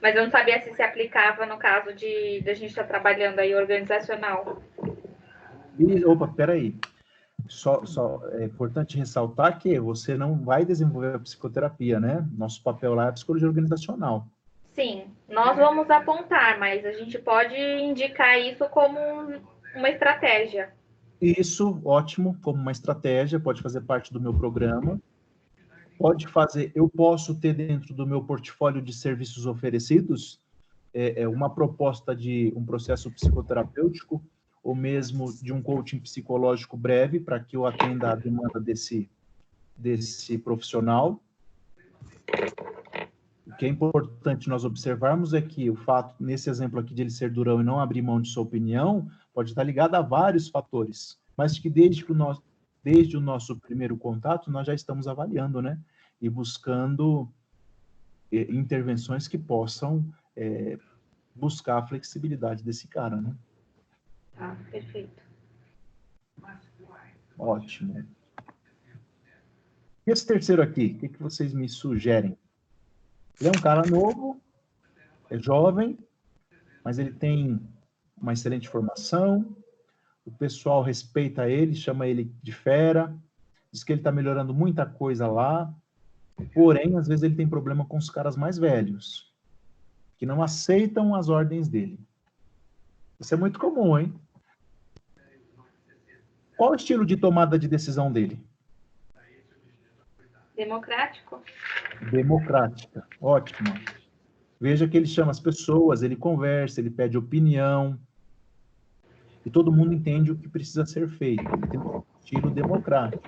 mas eu não sabia se aplicava no caso de a gente estar trabalhando aí organizacional. Opa, peraí. Só é importante ressaltar que você não vai desenvolver a psicoterapia, né? Nosso papel lá é a psicologia organizacional. Sim, nós vamos apontar, mas a gente pode indicar isso como uma estratégia. Isso, ótimo, como uma estratégia, pode fazer parte do meu programa. Pode fazer, eu posso ter dentro do meu portfólio de serviços oferecidos uma proposta de um processo psicoterapêutico ou mesmo de um coaching psicológico breve para que eu atenda a demanda desse profissional. O que é importante nós observarmos é que o fato, nesse exemplo aqui, de ele ser durão e não abrir mão de sua opinião, pode estar ligado a vários fatores, mas que desde o nosso primeiro contato, nós já estamos avaliando, né? E buscando intervenções que possam buscar a flexibilidade desse cara, né? Tá, perfeito. Ótimo. E esse terceiro aqui, o que vocês me sugerem? Ele é um cara novo, é jovem, mas ele tem uma excelente formação, o pessoal respeita ele, chama ele de fera, diz que ele está melhorando muita coisa lá, porém, às vezes ele tem problema com os caras mais velhos, que não aceitam as ordens dele. Isso é muito comum, hein? Qual o estilo de tomada de decisão dele? Democrático? Democrática. Ótimo. Veja que ele chama as pessoas, ele conversa, ele pede opinião, e todo mundo entende o que precisa ser feito. Ele tem um estilo democrático.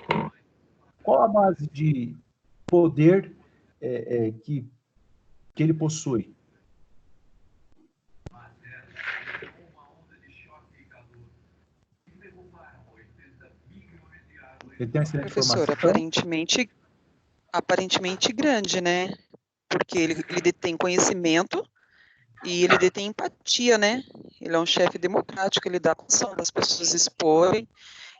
Qual a base de poder que ele possui? Ele tem essa Professor, aparentemente grande, né? Porque ele detém conhecimento e ele detém empatia, né? Ele é um chefe democrático, ele dá a opção das pessoas exporem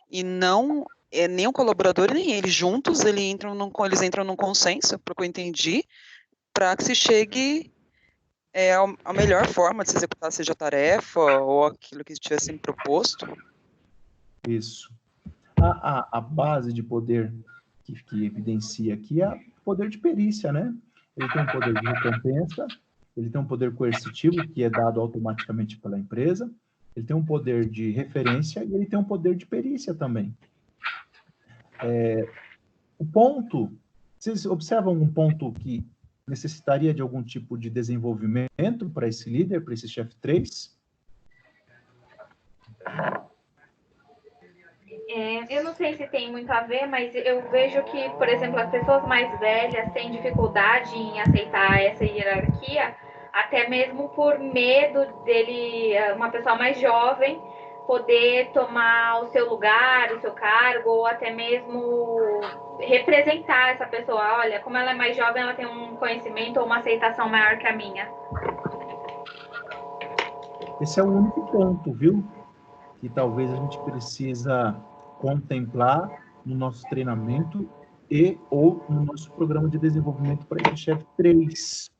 e não nem o colaborador nem ele. Juntos eles entram num consenso, pelo que eu entendi, para que se chegue a melhor forma de se executar, seja a tarefa ou aquilo que estiver sendo proposto. Isso. A base de poder que evidencia aqui é o poder de perícia, né? Ele tem um poder de recompensa, ele tem um poder coercitivo, que é dado automaticamente pela empresa, ele tem um poder de referência e ele tem um poder de perícia também. O ponto, vocês observam algum ponto que necessitaria de algum tipo de desenvolvimento para esse líder, para esse chefe 3? Eu não sei se tem muito a ver, mas eu vejo que, por exemplo, as pessoas mais velhas têm dificuldade em aceitar essa hierarquia, até mesmo por medo dele, uma pessoa mais jovem, poder tomar o seu lugar, o seu cargo, ou até mesmo representar essa pessoa. Olha, como ela é mais jovem, ela tem um conhecimento ou uma aceitação maior que a minha. Esse é o único ponto, viu? Que talvez a gente precisa contemplar no nosso treinamento ou no nosso programa de desenvolvimento para esse chefe 3.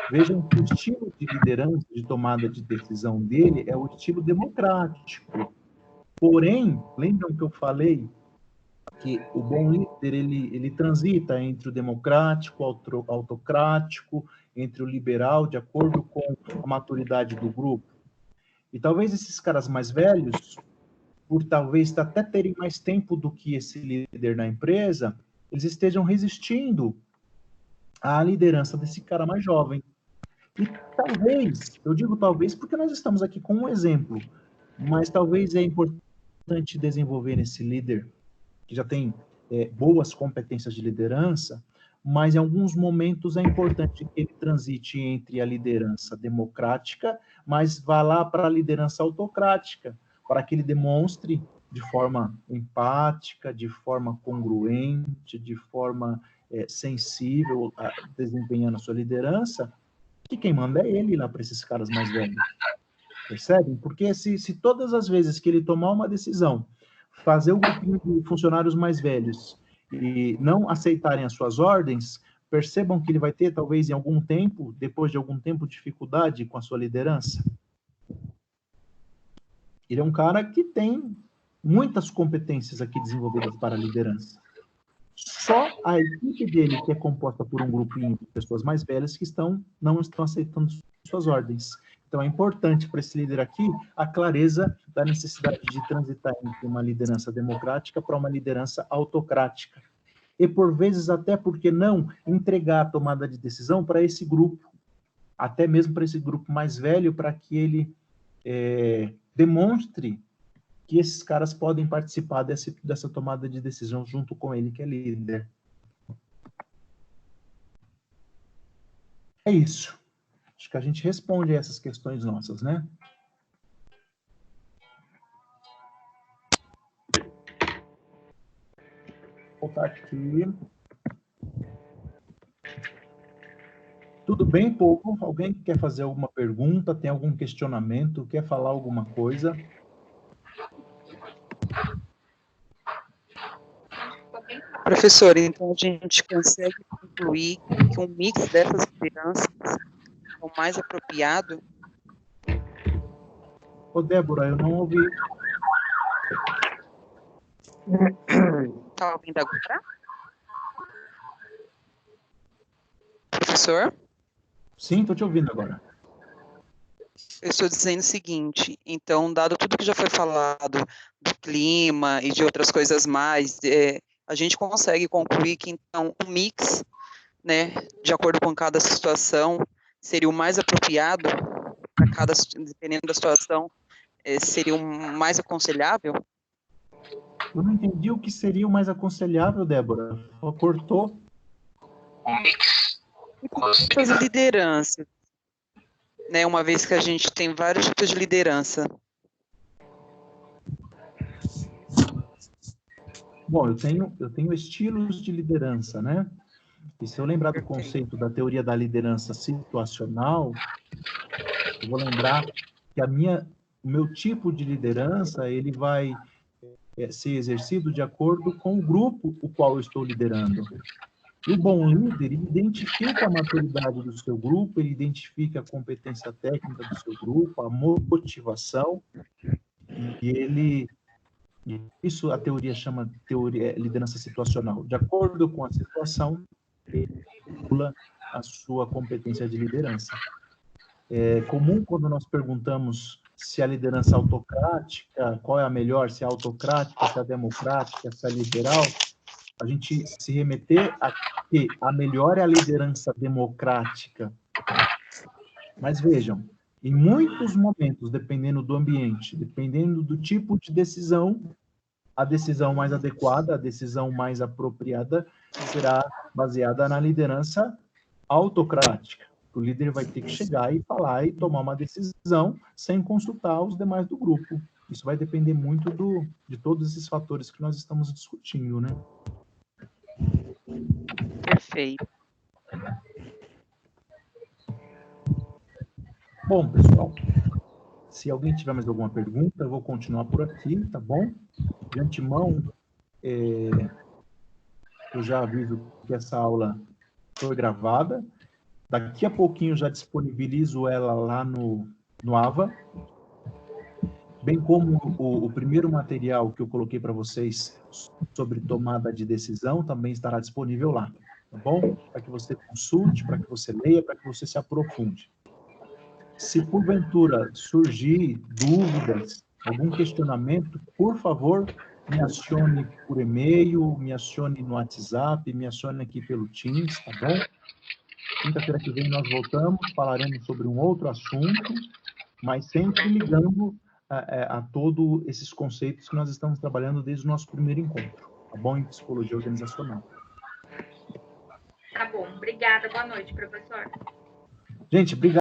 Vejam que o estilo de liderança, de tomada de decisão dele é o estilo democrático. Porém, lembram que eu falei que o bom líder, ele transita entre o democrático, o autocrático, entre o liberal, de acordo com a maturidade do grupo. E talvez esses caras mais velhos, por talvez até terem mais tempo do que esse líder na empresa, eles estejam resistindo à liderança desse cara mais jovem. E talvez, eu digo talvez porque nós estamos aqui com um exemplo, mas talvez é importante desenvolver esse líder que já tem boas competências de liderança, mas em alguns momentos é importante que ele transite entre a liderança democrática, mas vá lá para a liderança autocrática, para que ele demonstre de forma empática, de forma congruente, de forma sensível, desempenhando a sua liderança, que quem manda é ele lá para esses caras mais velhos. Percebem? Porque se todas as vezes que ele tomar uma decisão, fazer o grupinho de funcionários mais velhos e não aceitarem as suas ordens, percebam que ele vai ter, talvez, em algum tempo, depois de algum tempo, dificuldade com a sua liderança. Ele é um cara que tem muitas competências aqui desenvolvidas para a liderança. Só a equipe dele, que é composta por um grupinho de pessoas mais velhas, que não estão aceitando suas ordens. Então, é importante para esse líder aqui a clareza da necessidade de transitar entre uma liderança democrática para uma liderança autocrática. E, por vezes, até porque não entregar a tomada de decisão para esse grupo, até mesmo para esse grupo mais velho, para que ele demonstre que esses caras podem participar dessa tomada de decisão junto com ele, que é líder. É isso. Acho que a gente responde a essas questões nossas, né? Vou voltar aqui. Tudo bem, povo? Alguém quer fazer alguma pergunta? Tem algum questionamento? Quer falar alguma coisa? Professor, então a gente consegue concluir que um mix dessas lideranças é o mais apropriado? Ô, Débora, eu não ouvi. Está ouvindo agora? Professor? Sim, estou te ouvindo agora. Eu estou dizendo o seguinte, então, dado tudo que já foi falado do clima e de outras coisas mais, a gente consegue concluir que, então, um mix, né, de acordo com cada situação, seria o mais apropriado para cada, dependendo da situação, seria o mais aconselhável? Eu não entendi o que seria o mais aconselhável, Débora. Cortou. Um mix. Tipos de liderança, né, uma vez que a gente tem vários tipos de liderança. Bom, eu tenho estilos de liderança, né? E se eu lembrar do conceito da teoria da liderança situacional, eu vou lembrar que o meu tipo de liderança, ele vai ser exercido de acordo com o grupo o qual eu estou liderando. E o bom líder, ele identifica a maturidade do seu grupo, ele identifica a competência técnica do seu grupo, a motivação, e isso a teoria chama liderança situacional. De acordo com a situação, ele regula a sua competência de liderança. É comum quando nós perguntamos se a liderança autocrática, qual é a melhor, se é autocrática, se é democrática, se é liberal, a gente se remeter a que a melhor é a liderança democrática. Mas vejam, em muitos momentos, dependendo do ambiente, dependendo do tipo de decisão, a decisão mais adequada, a decisão mais apropriada será baseada na liderança autocrática. O líder vai ter que chegar e falar e tomar uma decisão sem consultar os demais do grupo. Isso vai depender muito de todos esses fatores que nós estamos discutindo, né? Perfeito. Bom, pessoal, se alguém tiver mais alguma pergunta, eu vou continuar por aqui, tá bom? De antemão, eu já aviso que essa aula foi gravada. Daqui a pouquinho eu já disponibilizo ela lá no AVA, bem como o primeiro material que eu coloquei para vocês sobre tomada de decisão também estará disponível lá, tá bom? Para que você consulte, para que você leia, para que você se aprofunde. Se porventura surgir dúvidas, algum questionamento, por favor, me acione por e-mail, me acione no WhatsApp, me acione aqui pelo Teams, tá bom? Quinta-feira que vem nós voltamos, falaremos sobre um outro assunto, mas sempre ligando a todos esses conceitos que nós estamos trabalhando desde o nosso primeiro encontro, tá bom? Em psicologia organizacional. Tá bom, obrigada, boa noite, professor. Gente, obrigado.